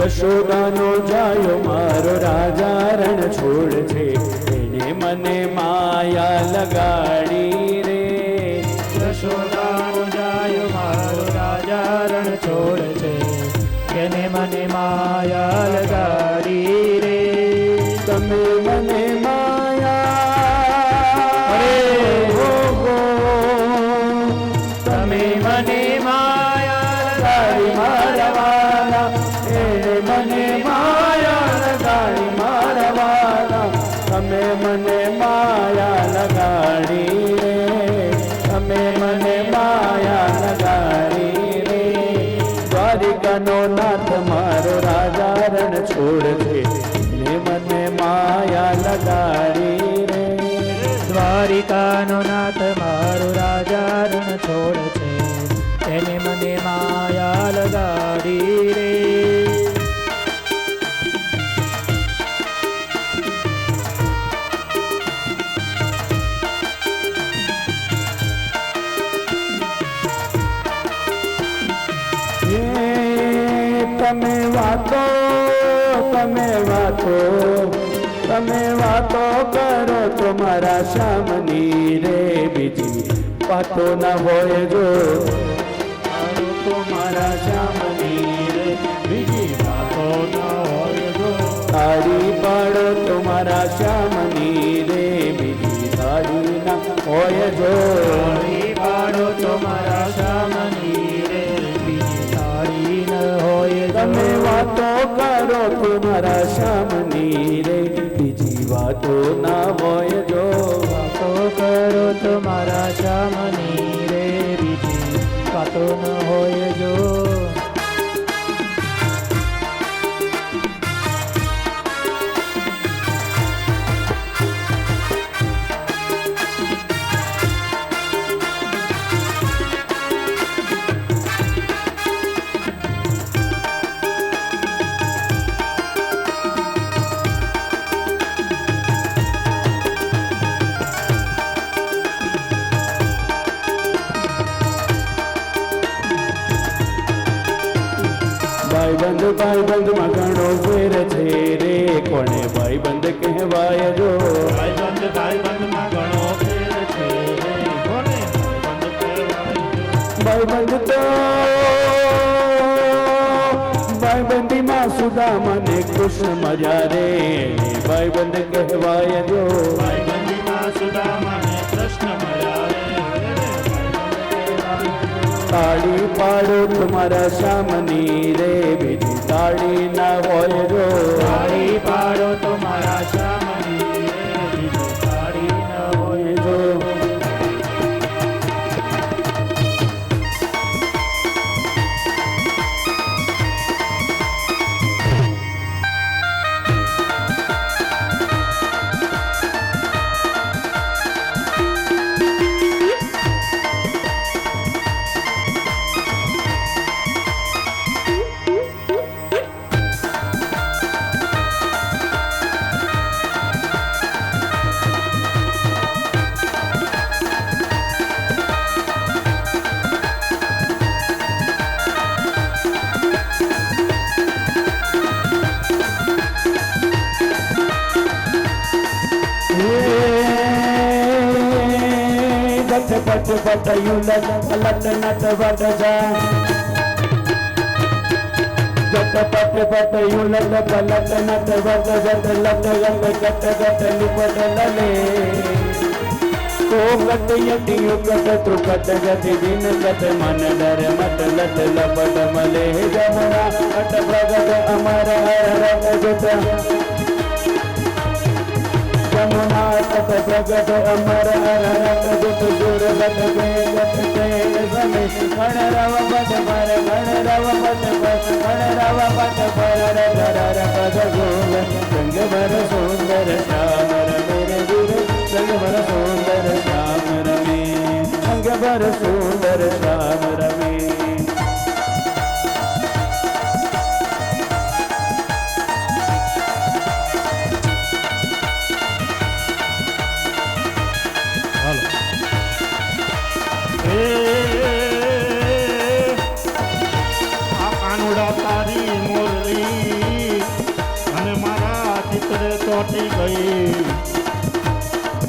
યશોદાનો જાયો મારો રાજા રણછોડ છે. એને મને માયા લગાડી રે. યશોદાનો જાય મારો રાજા રણ છોડ છે કેને મને માયા લગાડી રે તમે મને માયા અરે હો ગો તમે મને માયા લગાડી લગાડી મારવાના એને મને માયા લગાડી મારવાના તમે મને માયા લગાડી રે તમે મને માયા લગાડી રે દ્વારિકાનો નાથ મારો રાજા રણ છોડ છે ને મને માયા લગાડી રે દ્વારિકાનો નાથ મારો રાજા રણ છોડ છે તેને મને માયા લગાડી રે તમે વાતો કરો તો મારા શ્યામની રે બીજી વાતો ના હોય જો તો મારા શ્યામની રે બીજી વાતો ના હોય જો તાળી પાડો તો મારા શ્યામની રે બીજી તાળી ના હોય જો તાળી પાડો તો મારા શ્યામની રે બીજી તાળી ન હોય તમે વાતો કરો તો મારા શ્યામની રે બીજી વાતો ના હોય જો વાતો કરો તો મારા શ્યામની રે બીજી વાતો ન હોય જો ભાઈબંધ માં ઘણો ફેર છે રે કોને ભાઈબંધ કહેવાય જો ભાઈબંધ માં ઘણો ફેર છે રે કોને ભાઈબંધ કહેવાય ભાઈબંધી માં સુદામા ને કૃષ્ણ મજા રે ભાઈબંધ કહેવાય જો ભાઈબંધી માં સુદામા ને કૃષ્ણ મળ્યા રે તાળી પાડો તમારા શ્યામની રે બીજી તાળી ના હોય જો તાળી પાડો તો મારા શ્યામની રે બીજી તાળી ન હોય જો પટ પટયું લટ નટ વટ જા જટ પટ પટયું લટ પલટ નટ વટ જટ લટ ગટ ગટ ગટ લુપટ લલે કો કટ યટિયું કટ તુ કટ જતિ દિન કટ મન ડર મટ લટ લપટ મલે જમણા અટ પ્રગટ અમર હર જટ જમુના તપ પ્રગટ અમર હરક જુત જુર બટ કે ગટ કે સમે ગણરવ બટ પર ગણરવ બટ પર ગણરવ બટ પર રર પદ ગોલ સંગ ભર સુંદર શ્યામ રમે રે ગુર સંગ ભર સુંદર શ્યામ રમે સંગ ભર સુંદર શ્યામ રમે તારી મોરલી અને મારા ચિત્રે ચોટી ગઈ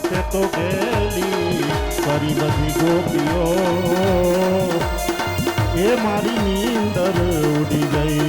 તે તો ગેલી કરી બધી ગોપીઓ એ મારી નીંદર ઉડી ગઈ.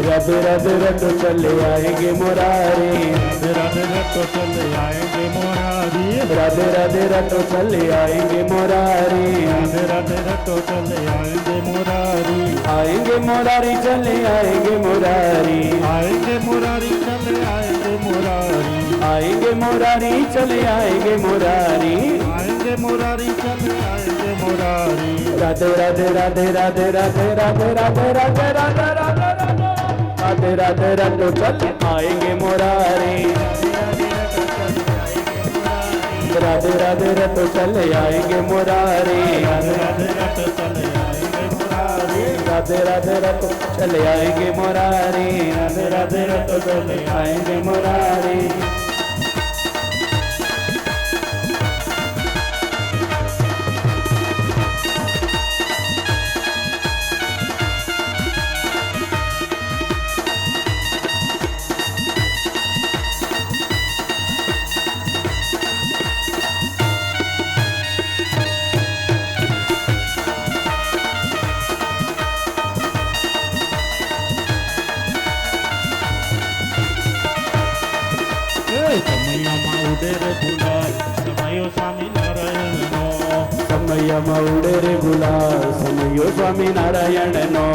राधे राधे रटो चले आएंगे मुरारी, राधे राधे रटो चले आएंगे मुरारी, राधे राधे रटो चले आएंगे मुरारी, राधे राधे रटो चले आएंगे मुरारी, आएंगे मुरारी चले आएंगे मुरारी, आएंगे मुरारी चले आएंगे मुरारी, आएंगे मुरारी चले आएंगे मुरारी, आएंगे मुरारी चले आएंगे मुरारी. राधे राधे राधे राधे राधे राधे राधे राधे राधे राधे राधे राधे रटो चले आएंगे मुरारी, राधे राधे रटो चले आएंगे मुरारी, राधे राधे रटो चले आएंगे मुरारी, राधे राधे रटो चले आएंगे मुरारी, राधे राधे रटो चले आएंगे मुरारी. સમયમાં ઉડે રે ગુલાલ સમયો સ્વામિનારાયણનો, સમયમાં ઉડે રે ગુલાલ સમયો સ્વામિનારાયણનો,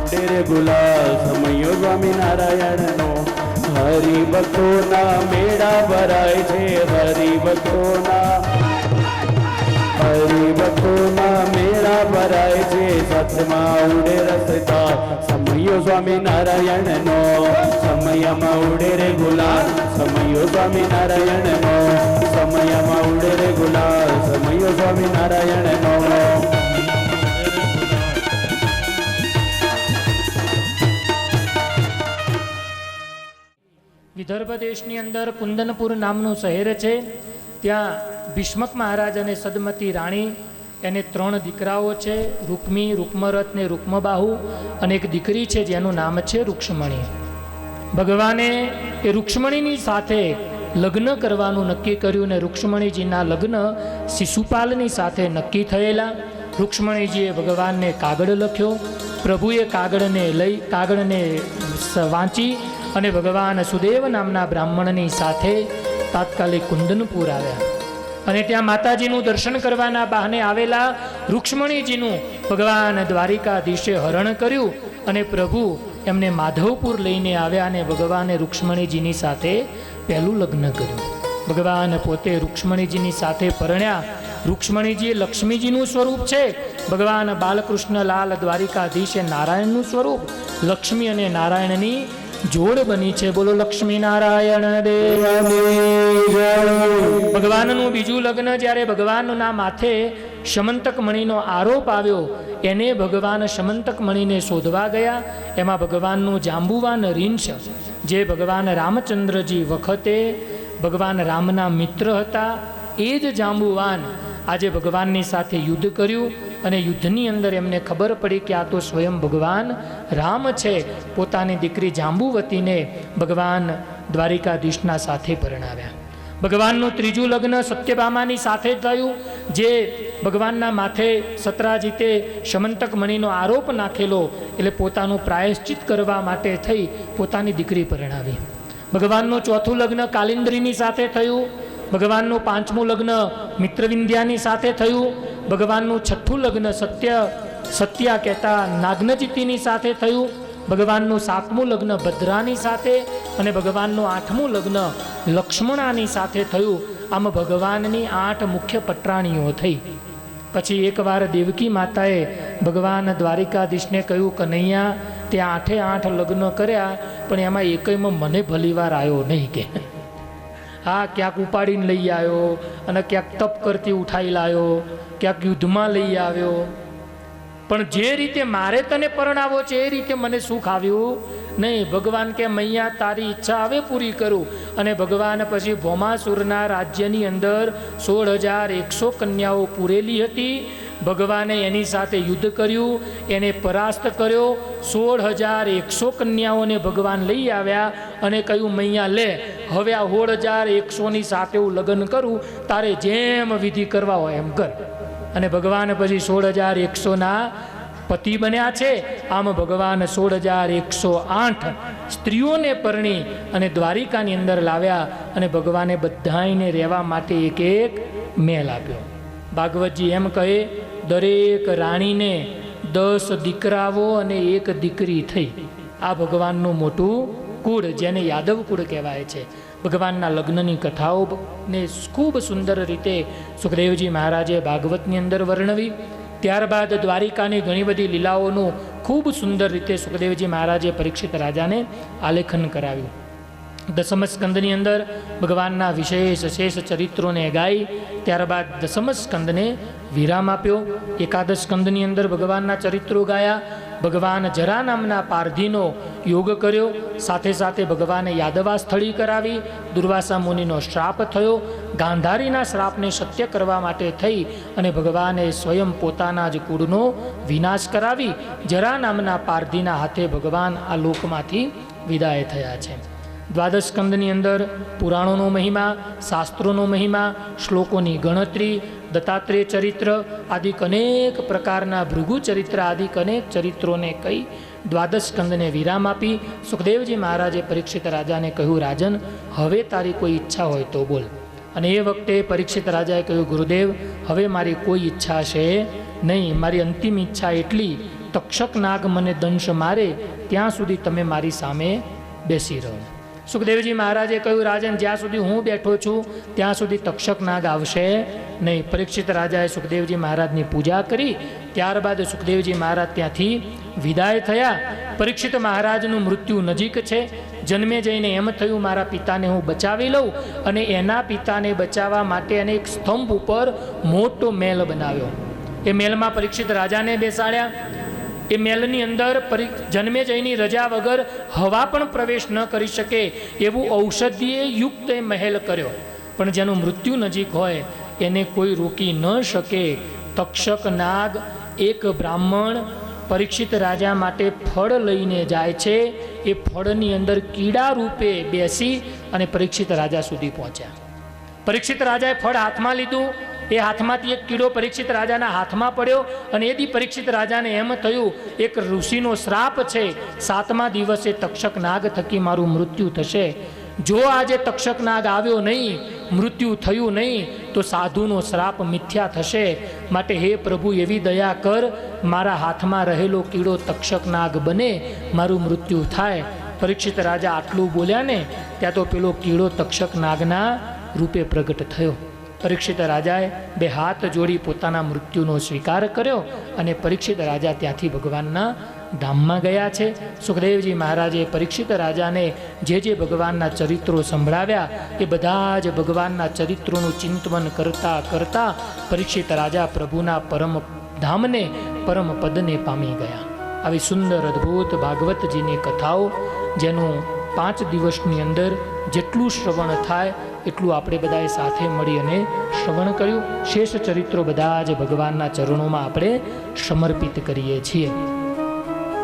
ઉડે રે ગુલાલ સમયો સ્વામિનારાયણનો. હરિભક્તોના મેળા ભરાય છે, હરિભક્તોના મેળા ભરાય છે, સત્યમાં ઉડે રસતા સમયો સ્વામિનારાયણનો, સમયમાં ઉડે રે ગુલાલ સમયો સ્વામિનારાયણનો, સમયમાં ઉડે રે ગુલાલ સમયો સ્વામિનારાયણનો. વિદર્ભ દેશની અંદર કુંદનપુર નામનું શહેર છે. ત્યાં ભીષ્મક મહારાજ અને સદમતી રાણી એને 3 દીકરાઓ છે, રૂક્મી, રૂક્મરથ ને રૂક્મબાહુ, અને એક દીકરી છે જેનું નામ છે રૂક્ષ્મણી. ભગવાને એ રૂક્ષ્મણીની સાથે લગ્ન કરવાનું નક્કી કર્યું ને રૂક્ષ્મણીજીના લગ્ન શિશુપાલની સાથે નક્કી થયેલા. રૂક્ષ્મણીજીએ ભગવાનને કાગળ લખ્યો. પ્રભુએ કાગળને વાંચી અને ભગવાન સુદેવ નામના બ્રાહ્મણની સાથે તાત્કાલિક કુંદનપુર આવ્યા અને ત્યાં માતાજીનું દર્શન કરવાના બહાને આવેલા રૂક્ષ્મણીજીનું ભગવાન દ્વારિકાધીશે હરણ કર્યું અને પ્રભુ એમને માધવપુર લઈને આવ્યા અને ભગવાને રૂક્ષ્મણીજીની સાથે પહેલું લગ્ન કર્યું. ભગવાન પોતે રૂક્ષ્મણીજીની સાથે પરણ્યા. રૂક્ષ્મણીજી લક્ષ્મીજીનું સ્વરૂપ છે. ભગવાન બાલકૃષ્ણલાલ દ્વારિકાધીશ એ નારાયણનું સ્વરૂપ. લક્ષ્મી અને નારાયણની જોડ બની છે. બોલો લક્ષ્મી નારાયણ દેવ. ભગવાનનું બીજું લગ્ન જ્યારે ભગવાનના માથે શમંતક મણીનો આરોપ આવ્યો, એને ભગવાન શમંતક મણીને શોધવા ગયા. એમાં ભગવાનનું જાંબુવાન રીંછ, જે ભગવાન રામચંદ્રજી વખતે ભગવાન રામના મિત્ર હતા, એ જ જાંબુવાન આજે ભગવાનની સાથે યુદ્ધ કર્યું અને યુદ્ધની અંદર એમને ખબર પડી કે આ તો સ્વયં ભગવાન રામ છે. પોતાની દીકરી જાંબુવતીને ભગવાન દ્વારિકાધીશના સાથે પરણાવ્યા. ભગવાનનું ત્રીજું લગ્ન સત્યભામાની સાથે થયું, જે ભગવાનના માથે સતરાજીતે શમંતક મણીનો આરોપ નાખેલો એટલે પોતાનું પ્રાયશ્ચિત કરવા માટે થઈ પોતાની દીકરી પરણાવી. ભગવાનનું ચોથું લગ્ન કાલિંદ્રીની સાથે થયું. ભગવાનનું પાંચમું લગ્ન મિત્રવિંધ્યાની સાથે થયું. ભગવાનનું છઠ્ઠું લગ્ન સત્યા કહેતા નાગ્નજીતીની સાથે થયું. ભગવાનનું સાતમું લગ્ન ભદ્રાની સાથે અને ભગવાનનું આઠમું લગ્ન લક્ષ્મણાની સાથે થયું. આમ ભગવાનની 8 મુખ્ય પટરાણીઓ થઈ. પછી એકવાર દેવકી માતાએ ભગવાન દ્વારિકાધીશને કહ્યું, કનૈયા તે 8 લગ્ન કર્યા પણ એમાં એકયમાં મને ભલીવાર આવ્યો નહીં કે. હા, ક્યાંક ઉપાડીને લઈ આવ્યો અને ક્યાંક તપ કરતી ઉઠાઈ લાવ્યો, ક્યાંક યુદ્ધમાં લઈ આવ્યો. પણ જે રીતે મારે તને પરણાવો છે એ રીતે મને સુખ આવ્યું નહીં. ભગવાન કે મૈયા તારી ઈચ્છા હવે પૂરી કરું. અને ભગવાન પછી ભૌમાસુરના રાજ્યની અંદર 16,100 કન્યાઓ પૂરેલી હતી. ભગવાને એની સાથે યુદ્ધ કર્યું, એને પરાસ્ત કર્યો. 16,100 કન્યાઓને ભગવાન લઈ આવ્યા અને કહ્યું મૈયા લે, હવે આ 16,100ની સાથે હું લગ્ન કરું, તારે જેમ વિધિ કરવા હોય એમ કર. અને ભગવાન પછી 16,100ના પતિ બન્યા છે. આમ ભગવાન 16,108 સ્ત્રીઓને પરણી અને દ્વારિકાની અંદર લાવ્યા અને ભગવાને બધાને રહેવા માટે એક એક મહેલ આપ્યો. ભાગવતજી એમ કહે, દરેક રાણીને 10 દીકરાઓ અને 1 દીકરી થઈ. આ ભગવાનનું મોટું કુળ, જેને યાદવ કુળ કહેવાય છે. ભગવાનના લગ્નની કથાઓને ખૂબ સુંદર રીતે સુખદેવજી મહારાજે ભાગવતની અંદર વર્ણવી. ત્યારબાદ દ્વારિકાની ઘણી બધી લીલાઓનું ખૂબ સુંદર રીતે સુખદેવજી મહારાજે પરીક્ષિત રાજાને આલેખન કરાવ્યું. દસમ સ્કંદની અંદર ભગવાનના વિશેષ ચરિત્રોને ગાઈ. ત્યારબાદ દસમ સ્કંદને વિરામ આપ્યો. એકાદશ સ્કંદની અંદર ભગવાનના ચરિત્રો ગાયા. ભગવાન જરા નામના પારધીનો યોગ કર્યો. સાથે સાથે ભગવાને યાદવા સ્થળી કરાવી. દુર્વાસા મુનિનો શ્રાપ થયો. ગાંધારીના શ્રાપને સત્ય કરવા માટે થઈ અને ભગવાને સ્વયં પોતાના જ કુળનો વિનાશ કરાવી જરા નામના પારધીના હાથે ભગવાન આ લોકમાંથી વિદાય થયા છે. દ્વાદશ સ્કંદની અંદર પુરાણોનો મહિમા, શાસ્ત્રોનો મહિમા, શ્લોકોની ગણતરી, દત્તાત્રેય ચરિત્ર આદિક અનેક પ્રકારના ભૃગુ ચરિત્ર આદિક અનેક ચરિત્રોને કહી દ્વાદશ સ્કંદને વિરામ આપી સુખદેવજી મહારાજે પરીક્ષિત રાજાને કહ્યું, રાજન હવે તારી કોઈ ઈચ્છા હોય તો બોલ. અને એ વખતે પરીક્ષિત રાજાએ કહ્યું, ગુરુદેવ હવે મારી કોઈ ઈચ્છા છે નહીં. મારી અંતિમ ઈચ્છા એટલી, તક્ષક નાગ મને દંશ મારે ત્યાં સુધી તમે મારી સામે બેસી રહો. સુખદેવજી મહારાજે કહ્યું, રાજન જ્યાં સુધી હું બેઠો છું ત્યાં સુધી તક્ષક નાગ આવશે નહીં. પરીક્ષિત રાજાએ સુખદેવજી મહારાજની પૂજા કરી. ત્યારબાદ સુખદેવજી મહારાજ ત્યાંથી વિદાય થયા. પરીક્ષિત મહારાજનું મૃત્યુ નજીક છે. જન્મે જઈને એમ થયું મારા પિતાને હું બચાવી લઉં, અને એના પિતાને બચાવવા માટે એને એક સ્તંભ ઉપર મોટો મહેલ બનાવ્યો. એ મહેલમાં પરીક્ષિત રાજાને બેસાડ્યા. એ મહેલની અંદર જન્મે જઈની રજા વગર હવા પણ પ્રવેશ ન કરી શકે એવું ઔષધિએ યુક્ત એ મહેલ કર્યો. પણ જેનું મૃત્યુ નજીક હોય એને કોઈ રોકી ન શકે. તક્ષક નાગ એક બ્રાહ્મણ પરીક્ષિત રાજા માટે ફળ લઈને જાય છે. એ ફળની અંદર કીડા રૂપે બેસી અને પરીક્ષિત રાજા સુધી પહોંચ્યા. પરીક્ષિત રાજાએ ફળ હાથમાં લીધું. એ હાથમાંથી એક કીડો પરીક્ષિત રાજાના હાથમાં પડ્યો અને એથી પરીક્ષિત રાજાને એમ થયું એક ઋષિનો શ્રાપ છે, 7મા દિવસે તક્ષક નાગ થકી મારું મૃત્યુ થશે. જો આજે તક્ષક નાગ આવ્યો નહીં, મૃત્યુ થયું નહીં, તો સાધુનો શ્રાપ મિથ્યા થશે. માટે હે પ્રભુ એવી દયા કર, મારા હાથમાં રહેલો કીડો તક્ષક નાગ બને, મારું મૃત્યુ થાય. પરીક્ષિત રાજા આટલું બોલ્યા ને ત્યાં તો પેલો કીડો તક્ષક નાગના રૂપે પ્રગટ થયો. પરીક્ષિત રાજાએ 2 હાથ જોડી પોતાના મૃત્યુનો સ્વીકાર કર્યો અને પરીક્ષિત રાજા ત્યાંથી ભગવાનના ધામમાં ગયા છે. સુખદેવજી મહારાજે પરીક્ષિત રાજાને જે ભગવાનના ચરિત્રો સંભળાવ્યા એ બધા જ ભગવાનના ચરિત્રોનું ચિંતન કરતા કરતા પરીક્ષિત રાજા પ્રભુના પરમ ધામને પરમ પદને પામી ગયા. આવી સુંદર અદ્ભુત ભાગવતજીની કથાઓ જેનું 5 દિવસની અંદર જેટલું શ્રવણ થાય એટલું આપણે બધાએ સાથે મળી અને શ્રવણ કર્યું. શેષ ચરિત્રો બધા જ ભગવાનના ચરણોમાં આપણે સમર્પિત કરીએ છીએ.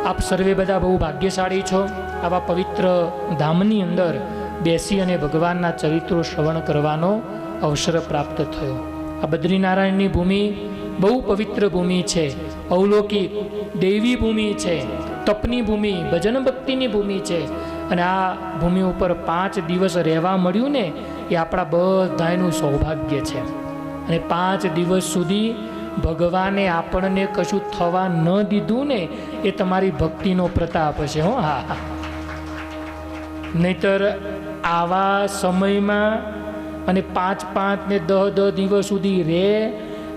આપ સર્વે બધા બહુ ભાગ્યશાળી છો. આવા પવિત્ર ધામની અંદર બેસી અને ભગવાનના ચરિત્રો શ્રવણ કરવાનો અવસર પ્રાપ્ત થયો. આ બદ્રીનારાયણની ભૂમિ બહુ પવિત્ર ભૂમિ છે, અવલૌકિક દૈવી ભૂમિ છે, તપની ભૂમિ, ભજન ભક્તિની ભૂમિ છે. અને આ ભૂમિ ઉપર 5 દિવસ રહેવા મળ્યું ને એ આપણા બધાનું સૌભાગ્ય છે. અને 5 દિવસ સુધી ભગવાને આપણને કશું થવા ન દીધું ને એ તમારી ભક્તિનો પ્રતાપ છે. હો હા, નહીતર આવા સમયમાં અને 5 ને 10 દિવસ સુધી રહે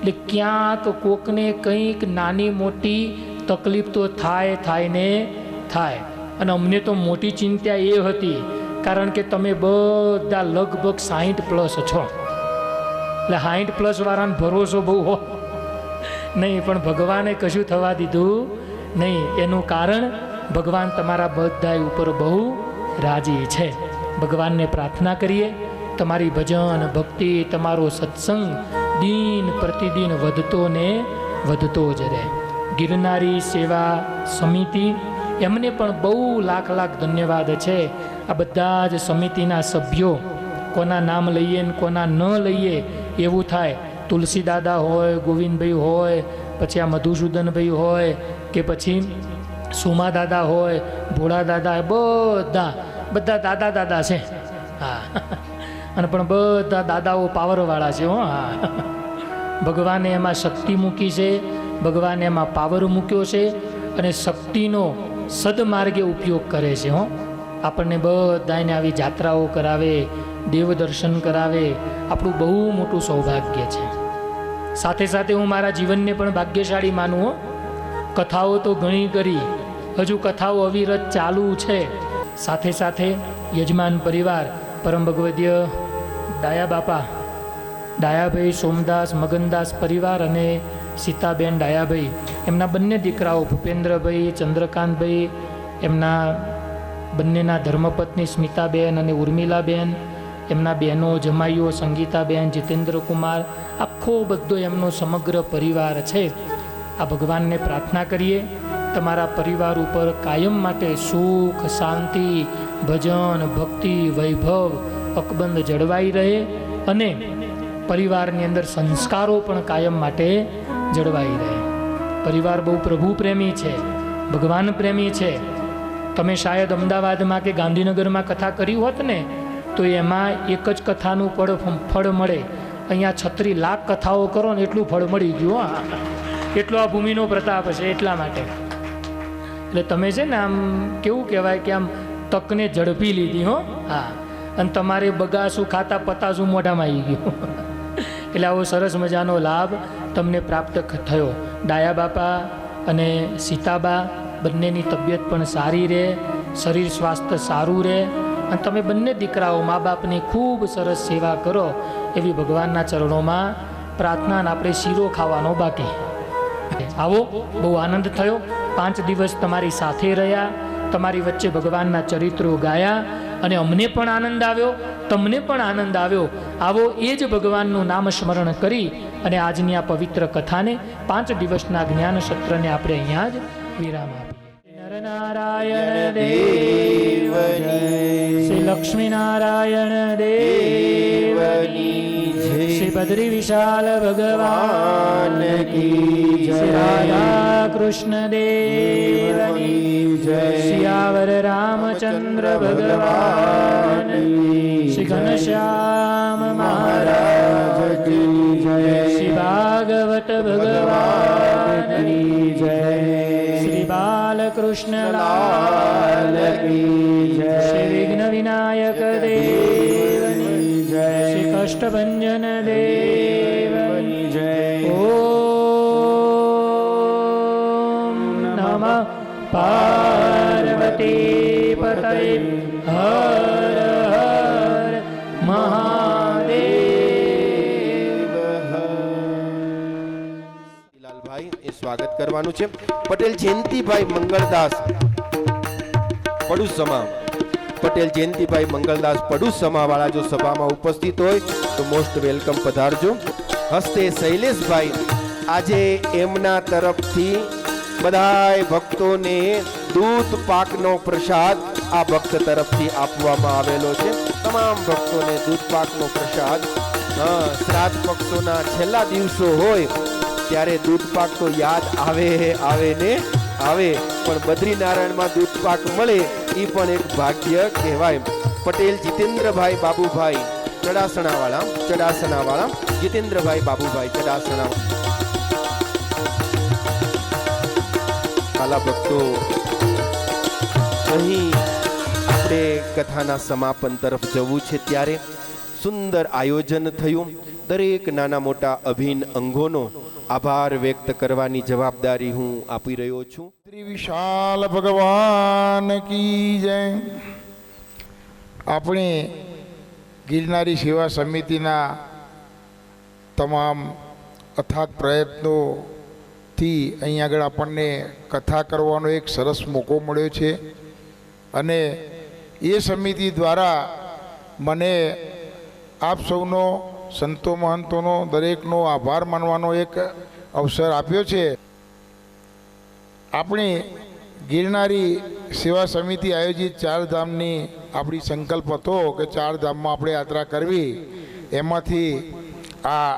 એટલે ક્યાંક કોકને કંઈક નાની મોટી તકલીફ તો થાય ને થાય. અને અમને તો મોટી ચિંતા એ હતી કારણ કે તમે બધા લગભગ 60+ છો. એટલે 60+ વાળાને ભરોસો બહુ હો નહીં, પણ ભગવાને કશું થવા દીધું નહીં. એનું કારણ ભગવાન તમારા બધા ઉપર બહુ રાજી છે. ભગવાનને પ્રાર્થના કરીએ તમારી ભજન ભક્તિ તમારો સત્સંગ દિન પ્રતિદિન વધતો ને વધતો જ રહે. ગિરનારી સેવા સમિતિ એમને પણ બહુ લાખ લાખ ધન્યવાદ છે. આ બધા જ સમિતિના સભ્યો, કોના નામ લઈએ ને કોના ન લઈએ એવું થાય. તુલસી દાદા હોય, ગોવિંદભાઈ હોય, પછી આ મધુસૂદનભાઈ હોય, કે પછી સોમા દાદા હોય, ભોળા દાદા, બધા દાદા દાદા છે. હા, અને પણ બધા દાદાઓ પાવરવાળા છે. હો, હા, ભગવાને એમાં શક્તિ મૂકી છે, ભગવાને એમાં પાવર મૂક્યો છે, અને શક્તિનો સદમાર્ગે ઉપયોગ કરે છે. હો, આપણને બધાને આવી જાત્રાઓ કરાવે, દેવ દર્શન કરાવે, આપણું બહુ મોટું સૌભાગ્ય છે. સાથે સાથે હું મારા જીવનને પણ ભાગ્યશાળી માનું. હો, કથાઓ તો ઘણી કરી, હજુ કથાઓ અવિરત ચાલુ છે. સાથે સાથે યજમાન પરિવાર પરમ ભગવદ્ય ડાયા બાપા, ડાયાભાઈ સોમદાસ મગનદાસ પરિવાર અને સીતાબેન ડાયાભાઈ, એમના બંને દીકરાઓ ભૂપેન્દ્રભાઈ, ચંદ્રકાંતભાઈ, એમના બંનેના ધર્મપત્ની સ્મિતાબેન અને ઉર્મિલાબેન, એમના બહેનો જમાઈઓ સંગીતાબેન, જીતેન્દ્રકુમાર, આખો બધો એમનો સમગ્ર પરિવાર છે. આ ભગવાનને પ્રાર્થના કરીએ તમારા પરિવાર ઉપર કાયમ માટે સુખ, શાંતિ, ભજન, ભક્તિ, વૈભવ, અકબંધ જળવાઈ રહે, અને પરિવારની અંદર સંસ્કારો પણ કાયમ માટે જળવાઈ રહે. પરિવાર બહુ પ્રભુ પ્રેમી છે, ભગવાન પ્રેમી છે. તમે શાયદ અમદાવાદમાં કે ગાંધીનગરમાં કથા કરી હોત ને તો એમાં એક જ કથાનું ફળ મળે. અહીંયા 36 લાખ કથાઓ કરો ને એટલું ફળ મળી ગયું. હા, એટલો આ ભૂમિનો પ્રતાપ છે. એટલા માટે એટલે તમે છે ને આમ કેવું કહેવાય કે આમ તકને ઝડપી લીધી. હો, હા, અને તમારે બગાસું ખાતા પતાસું મોઢામાં આવી ગયું. એટલે આવો સરસ મજાનો લાભ તમને પ્રાપ્ત થયો. ડાયા બાપા અને સીતાબા બંનેની તબિયત પણ સારી રહે, શરીર સ્વાસ્થ્ય સારું રહે, અને તમે બંને દીકરાઓ મા બાપની ખૂબ સરસ સેવા કરો એવી ભગવાનના ચરણોમાં પ્રાર્થના. આપણે શીરો ખાવાનો બાકી. આવો, બહુ આનંદ થયો. 5 દિવસ તમારી સાથે રહ્યા, તમારી વચ્ચે ભગવાનના ચરિત્રો ગાયા, અને અમને પણ આનંદ આવ્યો, તમને પણ આનંદ આવ્યો. આવો, એ જ ભગવાનનું નામ સ્મરણ કરી અને આજની આ પવિત્ર કથાને 5 દિવસના જ્ઞાન સત્રને આપણે અહીંયા જ વિરામ આપીએ. નરનારાયણ દેવની, શ્રી લક્ષ્મીનારાયણ દેવની, શ્રી બદ્રી વિશાલ ભગવાન કી જય, શ્રી રાધા કૃષ્ણ દેવની જય, સિયાવર રામચંદ્ર ભગવાન, શ્રી ઘનશ્યામ મહારાજ કી જય, શ્રી ભાગવત ભગવાન કી જય, શ્રી બાલકૃષ્ણ લાલ કી જય, શ્રી વિઘ્ન વિનાયક દેવની જય, શ્રી કષ્ટભંજન દેવની જય. ઓમ નમઃ પાર્વતી પતય હર હર મહાદેવ. લાલભાઈ એ સ્વાગત કરવાનું છે. પટેલ જયંતિભાઈ મંગળદાસ પડુસમા, પટેલ જયંતિભાઈ મંગળદાસ પડુસમા વાળા જો સભામાં ઉપસ્થિત હોય તો મોસ્ટ વેલકમ પધારજો. હસ્તે શૈલેષભાઈ, આજે એમના તરફથી બધાય ભક્તોને દૂધ પાકનો પ્રસાદ આ ભક્ત તરફથી આપવામાં આવેલો છે. તમામ ભક્તોને દૂધ પાકનો પ્રસાદ. શ્રાદ્ધ પક્ષોના છેલ્લા દિવસો હોય ત્યારે દૂધ પાક તો યાદ આવે ને આવે, પણ બદ્રીનારાયણમાં દૂધ પાક મળે એ પણ એક ભાગ્ય કહેવાય. પટેલ જીતેન્દ્રભાઈ બાબુભાઈ ચડાસણાવાળા જીતેન્દ્રભાઈ બાબુભાઈ ચડાસણા. વાલા ભક્તો, અહીં આપણે કથાના સમાપન તરફ જવું છે ત્યારે સુંદર આયોજન થયું. દરેક નાના મોટા અભિન્ન અંગોનો આભાર વ્યક્ત કરવાની જવાબદારી હું આપી રહ્યો છું. શ્રી વિશાલ ભગવાન કી જય. આપણે ગિરનારી સેવા સમિતિના તમામ અથાગ પ્રયત્નો થી અહીં આગળ આપણને કથા કરવાનો એક સરસ મોકો મળ્યો છે અને એ સમિતિ દ્વારા મને આપ સૌનો સંતો મહંતોનો દરેકનો આભાર માનવાનો એક અવસર આપ્યો છે. આપણી ગિરનારી સેવા સમિતિ આયોજિત 4 ધામની આપણી સંકલ્પ હતો કે 4 ધામમાં આપણે યાત્રા કરવી. એમાંથી આ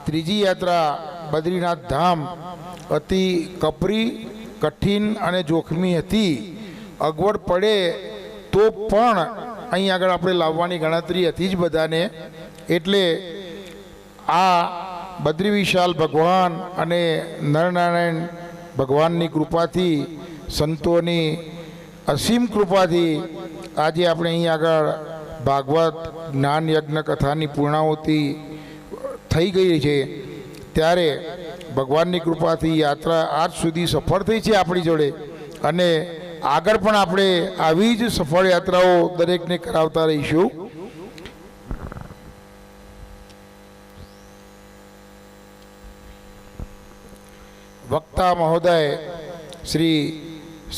ત્રીજી યાત્રા બદ્રીનાથ ધામ અતિ કપરી, કઠિન અને જોખમી હતી. અગવડ પડે તો પણ અહીં આગળ આપણે લાવવાની ગણતરી હતી જ બધાને. એટલે આ બદ્રી વિશાલ ભગવાન અને નરનારાયણ ભગવાનની કૃપાથી, સંતોની અસીમ કૃપાથી આજે આપણે અહીં આગળ ભાગવત જ્ઞાન યજ્ઞ કથાની પૂર્ણાહુતિ થઈ ગઈ છે. ત્યારે ભગવાનની કૃપાથી યાત્રા આજ સુધી સફળ થઈ છે આપણી જોડે અને આગળ પણ આપણે આવી જ સફળ યાત્રાઓ દરેકને કરાવતા રહીશું. વક્તા મહોદય શ્રી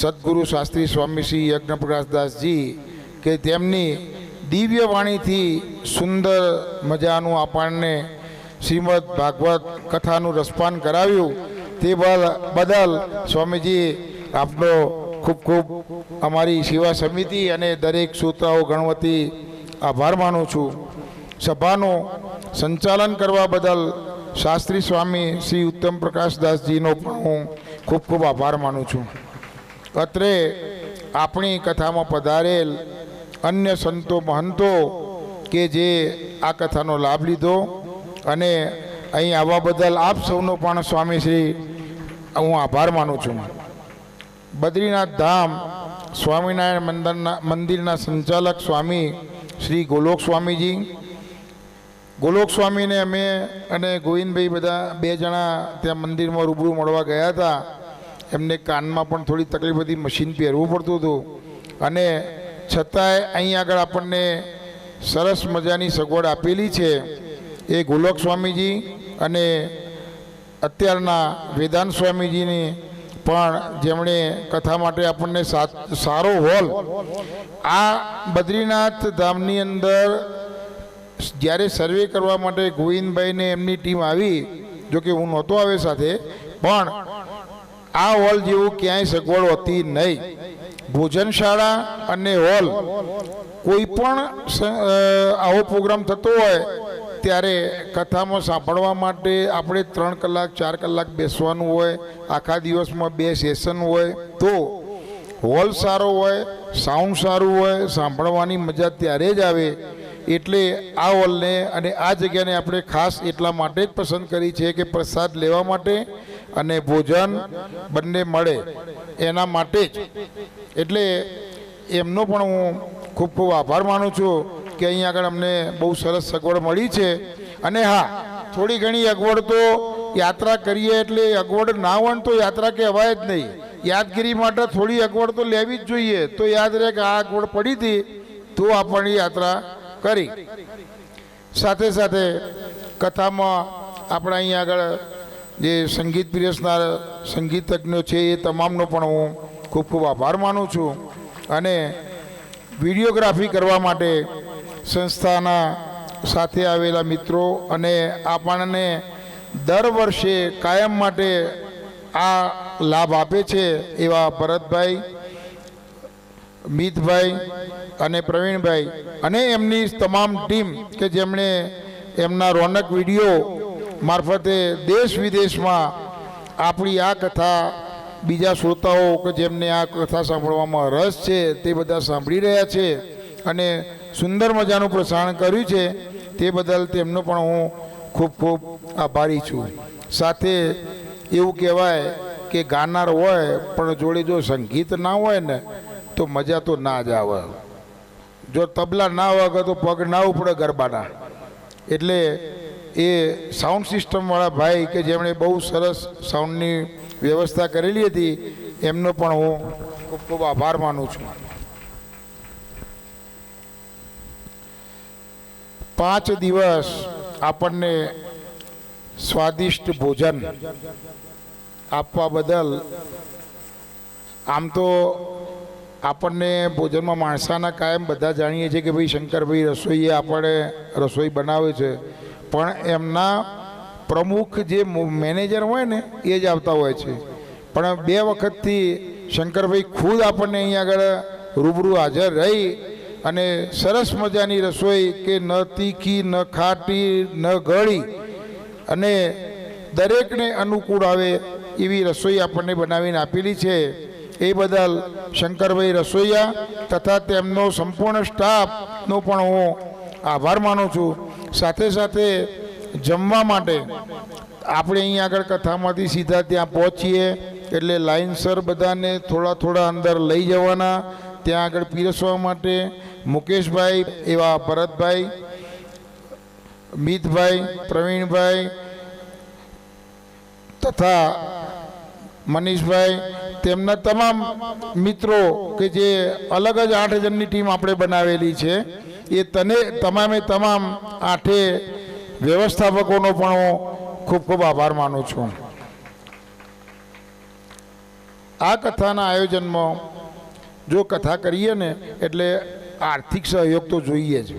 સદગુરુ શાસ્ત્રી સ્વામી શ્રી યજ્ઞપ્રકાશદાસજી કે તેમની દિવ્ય વાણીથી સુંદર મજાનું આપણને શ્રીમદ ભાગવત કથાનું રસપાન કરાવ્યું. તે બદલ સ્વામીજી આપનો ખૂબ ખૂબ અમારી સેવા સમિતિ અને દરેક શ્રોતાઓ ગણવતી આભાર માનું છું. સભાનું સંચાલન કરવા બદલ શાસ્ત્રી સ્વામી શ્રી ઉત્તમ પ્રકાશદાસજીનો પણ હું ખૂબ ખૂબ આભાર માનું છું. અત્રે આપણી કથામાં પધારેલ અન્ય સંતો મહંતો કે જે આ કથાનો લાભ લીધો અને અહીં આવવા બદલ આપ સૌનો પણ સ્વામીશ્રી હું આભાર માનું છું. બદ્રીનાથ ધામ સ્વામિનારાયણ મંદિરના સંચાલક સ્વામી શ્રી ગોલોક સ્વામીજી, ગોલોક સ્વામીને અમે અને ગોવિંદભાઈ બધા 2 જણા ત્યાં મંદિરમાં રૂબરૂ મળવા ગયા હતા. એમને કાનમાં પણ થોડી તકલીફ હતી, મશીન પહેરવું પડતું હતું અને છતાંય અહીં આગળ આપણને સરસ મજાની સગવડ આપેલી છે. એ ગોલોક સ્વામીજી અને અત્યારના વેદાંત સ્વામીજીની પણ જેમણે કથા માટે આપણને સારો હોલ આ બદ્રીનાથ ધામની અંદર જ્યારે સર્વે કરવા માટે ગોવિંદભાઈને એમની ટીમ આવી, જોકે હું નહોતો આવે સાથે, પણ આ હોલ જેવું ક્યાંય સગવડ હોતી નહીં. ભોજનશાળા અને હોલ કોઈ પણ આવો પ્રોગ્રામ થતો હોય ત્યારે કથામાં સાંભળવા માટે આપણે 3 કલાક 4 કલાક બેસવાનું હોય. આખા દિવસમાં 2 સેશન હોય તો હોલ સારો હોય, સાઉન્ડ સારું હોય, સાંભળવાની મજા ત્યારે જ આવે. એટલે આ હોલને અને આ જગ્યાને આપણે ખાસ એટલા માટે જ પસંદ કરી છે કે પ્રસાદ લેવા માટે અને ભોજન બંને મળે એના માટે જ. એટલે એમનો પણ હું ખૂબ ખૂબ આભાર માનું છું કે અહીં આગળ અમને બહુ સરસ સગવડ મળી છે. અને હા, થોડી ઘણી અગવડ તો યાત્રા કરીએ એટલે અગવડ ના હોય તો યાત્રા કહેવાય જ નહીં. યાદગીરી માટે થોડી અગવડ તો લેવી જ જોઈએ, તો યાદ રહે કે આ અગવડ પડી હતી તો આપણને યાત્રા કરી. સાથે સાથે કથામાં આપણા અહીં આગળ જે સંગીત પીરસનાર સંગીતજ્ઞો છે એ તમામનો પણ હું ખૂબ ખૂબ આભાર માનું છું. અને વિડીયોગ્રાફી કરવા માટે સંસ્થાના સાથે આવેલા મિત્રો અને આપણને દર વર્ષે કાયમ માટે આ લાભ આપે છે એવા ભરતભાઈ, મિતભાઈ અને પ્રવીણભાઈ અને એમની તમામ ટીમ કે જેમણે એમના રોનક વિડીયો મારફતે દેશ વિદેશમાં આપણી આ કથા બીજા શ્રોતાઓ કે જેમને આ કથા સાંભળવામાં રસ છે તે બધા સાંભળી રહ્યા છે અને સુંદર મજાનું પ્રસારણ કર્યું છે. તે બદલ તેમનો પણ હું ખૂબ ખૂબ આભારી છું. સાથે એવું કહેવાય કે ગાનાર હોય પણ જોડે જો સંગીત ના હોય ને તો મજા તો ના જ આવે. જો તબલા ના વાગે તો પગ ના ઉપડે ગરબાના. એટલે એ સાઉન્ડ સિસ્ટમવાળા ભાઈ કે જેમણે બહુ સરસ સાઉન્ડની વ્યવસ્થા કરેલી હતી એમનો પણ હું ખૂબ ખૂબ આભાર માનું છું. 5 દિવસ આપણને સ્વાદિષ્ટ ભોજન આપવા બદલ આમ તો આપણને ભોજનમાં માણસાના કાયમ બધા જાણીએ છીએ કે ભાઈ શંકરભાઈ રસોઈએ આપણે રસોઈ બનાવે છે, પણ એમના પ્રમુખ જે મેનેજર હોય ને એ જ આવતા હોય છે. પણ 2 વખતથી શંકરભાઈ ખુદ આપણને અહીંયા આગળ રૂબરૂ હાજર રહી અને સરસ મજાની રસોઈ કે ન તીખી ન ખાટી ન ગળી અને દરેકને અનુકૂળ આવે એવી રસોઈ આપણને બનાવીને આપેલી છે. એ બદલ શંકરભાઈ રસોઈયા તથા તેમનો સંપૂર્ણ સ્ટાફનો પણ હું આભાર માનું છું. સાથે સાથે જમવા માટે આપણે અહીં આગળ કથામાંથી સીધા ત્યાં પહોંચીએ એટલે લાઇનસર બધાને થોડા અંદર લઈ જવાના, ત્યાં આગળ પીરસવા માટે મુકેશભાઈ, એવા ભરતભાઈ, મિતભાઈ, પ્રવીણભાઈ તથા મનીષભાઈ, તેમના તમામ મિત્રો કે જે અલગ જ 8 જણની ટીમ આપણે બનાવેલી છે, એ તમામ 8 વ્યવસ્થાપકોનો પણ હું ખૂબ ખૂબ આભાર માનું છું. આ કથાના આયોજનમાં જો કથા કરીએ ને એટલે આર્થિક સહયોગ તો જોઈએ જ,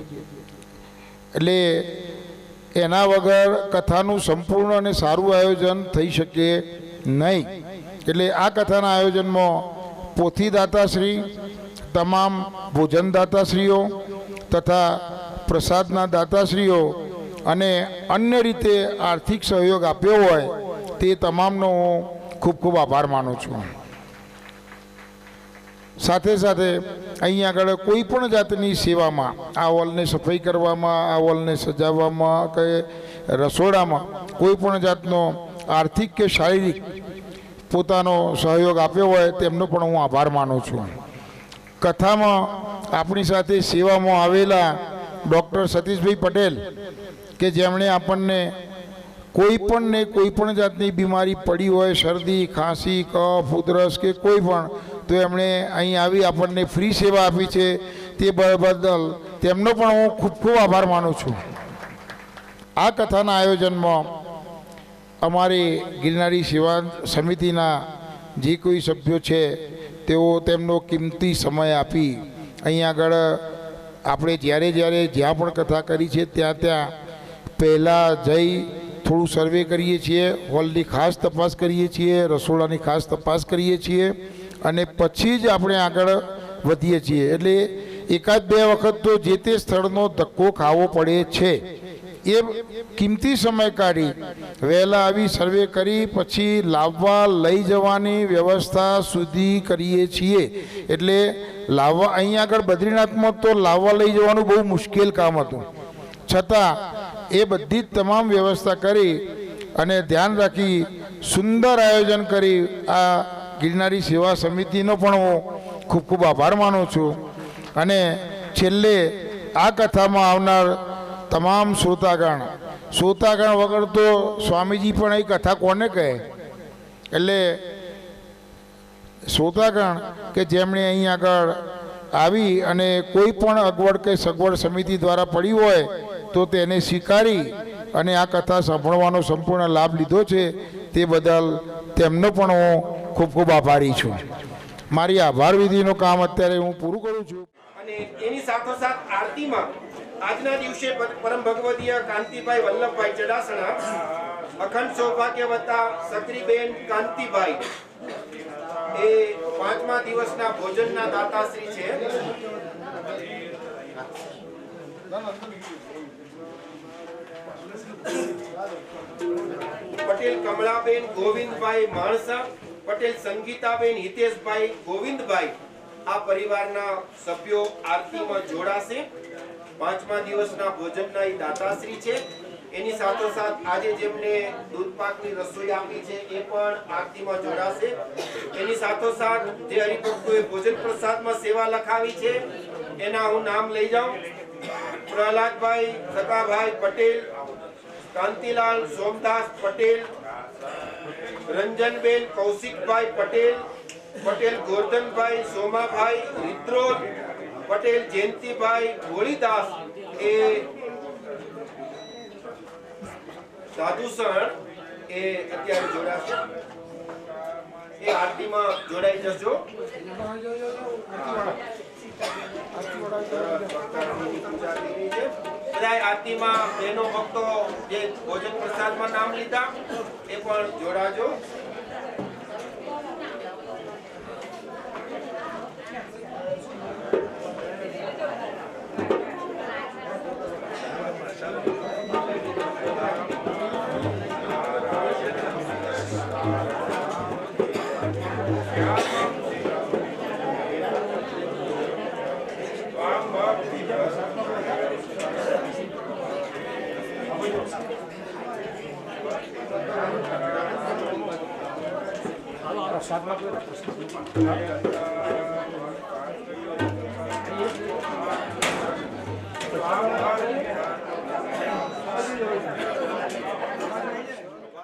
એટલે એના વગર કથાનું સંપૂર્ણ અને સારું આયોજન થઈ શકે નહીં. એટલે આ કથાના આયોજનમાં પોથીદાતાશ્રી, તમામ ભોજનદાતાશ્રીઓ તથા પ્રસાદના દાતાશ્રીઓ અને અન્ય રીતે આર્થિક સહયોગ આપ્યો હોય તે તમામનો હું ખૂબ ખૂબ આભાર માનું છું. સાથે સાથે અહીં આગળ કોઈ પણ જાતની સેવામાં, આ હોલને સફાઈ કરવામાં, આ હોલને સજાવવામાં કે રસોડામાં કોઈ પણ જાતનો આર્થિક કે શારીરિક પોતાનો સહયોગ આપ્યો હોય તેમનો પણ હું આભાર માનું છું. કથામાં આપણી સાથે સેવામાં આવેલા ડૉક્ટર સતીશભાઈ પટેલ કે જેમણે આપણને કોઈ પણ જાતની બીમારી પડી હોય, શરદી, ખાંસી, કફ, ઉધરસ કે કોઈ પણ, તો એમણે અહીં આવી આપણને ફ્રી સેવા આપી છે. તે બદલ તેમનો પણ હું ખૂબ ખૂબ આભાર માનું છું. આ કથાના આયોજનમાં અમારી ગિરનારી સેવા સમિતિના જે કોઈ સભ્યો છે તેઓ તેમનો કિંમતી સમય આપી અહીં આગળ આપણે જ્યારે જ્યાં પણ કથા કરી છે ત્યાં પહેલાં જઈ થોડું સર્વે કરીએ છીએ, હોલની ખાસ તપાસ કરીએ છીએ, રસોડાની ખાસ તપાસ કરીએ છીએ અને પછી જ આપણે આગળ વધીએ છીએ. એટલે 1-2 વખત તો જે તે સ્થળનો ધક્કો ખાવો પડે છે. એ કિંમતી સમય કાઢી વહેલા આવી સર્વે કરી પછી લાવવા લઈ જવાની વ્યવસ્થા સુધી કરીએ છીએ. એટલે લાવવા અહીં આગળ બદ્રીનાથમાં તો લાવવા લઈ જવાનું બહુ મુશ્કેલ કામ હતું, છતાં એ બધી જ તમામ વ્યવસ્થા કરી અને ધ્યાન રાખી સુંદર આયોજન કરી આ ગિરનારી સેવા સમિતિનો પણ હું ખૂબ ખૂબ આભાર માનું છું. અને છેલ્લે આ કથામાં આવનાર તમામ શ્રોતાગણ વગર તો સ્વામીજી પણ એ કથા કોને કહે? એટલે શ્રોતાગણ કે જેમણે અહીં આગળ આવી અને કોઈ પણ અગવડ કે સગવડ સમિતિ દ્વારા પડી હોય તો તેને સ્વીકારી અને આ કથા સાંભળવાનો સંપૂર્ણ લાભ લીધો છે, તે બદલ તેમનો પણ હું ખૂબ ખૂબ આભારી છું. મારી આભાર વિધિનું કામ અત્યારે હું પૂરું કરું છું. અને એની સાથોસાથ આરતીમાં આજના દિવસે પરમ ભગવદીય કાંતિભાઈ વલ્લભભાઈ ચડાસણા, અખંડ સૌભાગ્યવતા સક્રીબેન કાંતિભાઈ એ 5મા દિવસના ભોજનના દાતાશ્રી છે. પટેલ કમળાબેન ગોવિંદભાઈ માણસા, પટેલ સંગીતાબેન હિતેશભાઈ ગોવિંદભાઈ, આ પરિવારના સભ્યો આરતીમાં જોડાશે. 5મા દિવસના ભોજનના એ દાતાશ્રી છે. એની સાથોસાથ આજે જેમને દૂધ પાકની રસોઈ આપી છે એ પણ આરતીમાં જોડાશે. એની સાથોસાથ જે હરિભક્તોએ ભોજન પ્રસાદમાં સેવા લખાવી છે એના હું નામ લઈ જાઉં. પ્રહલાદભાઈ સકાભાઈ પટેલ, કાંતિલાલ સોમદાસ પટેલ, રંજનબેન કૌશિકભાઈ પટેલ, પટેલ ગોરધનભાઈ સોમાભાઈ રિદ્રોલ, પટેલ જયંતિભાઈ ભોળીદાસ એ સાધુસણ એ અત્યારે જોડાશે. એ આરતીમાં જોડાઈ જજો. બધા આરતીમાં બહેનો ભક્તો જે ભોજન પ્રસાદમાં નામ લીધા એ પણ જોડાજો.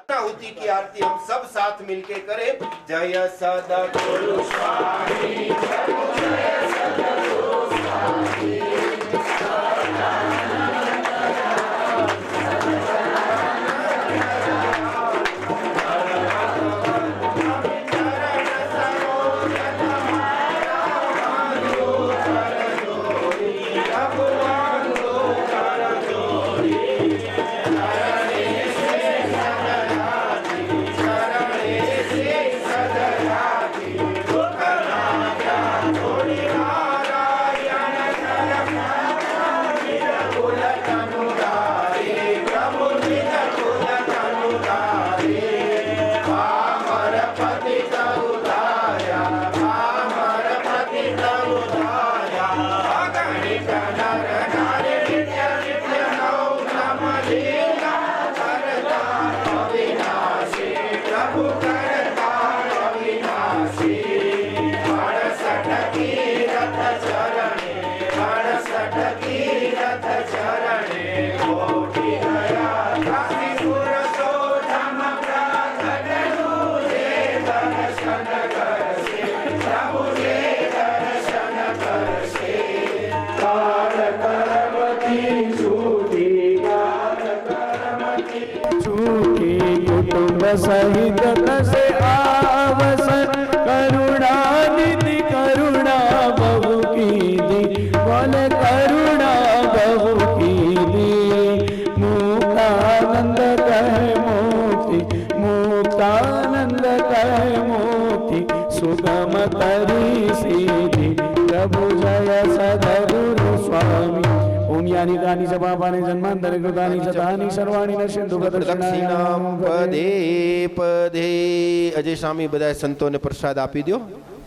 आहुति की आरती हम सब साथ मिलके करें. जय सदा गुरु स्वामी, जय सदा गुरु स्वामी. सहित से आवसन करुणा निधि करुणा बहु की दी बोल करुणा बहु की दी. मुक्तानंद कहे मोक्ति मुक्तानंद कहे मोक्ति सुगम तरी सीधी प्रभु जय सद्गुरु स्वामी. ओम यानी दानी सभापानि जन्मांतर कृतानि शतानि सर्वाणि न सिंधु प्रदक्षिणाम पदे पदे. અજય સ્વામી બધા સંતોને પ્રસાદ આપી દો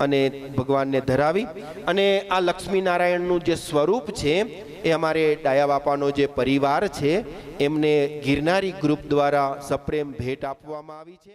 અને ભગવાનને ધરાવી. અને આ લક્ષ્મી નારાયણનું જે સ્વરૂપ છે એ અમારે ડાયા બાપાનો જે પરિવાર છે એમને ગિરનારી ગ્રુપ દ્વારા સપ્રેમ ભેટ આપવામાં આવી છે.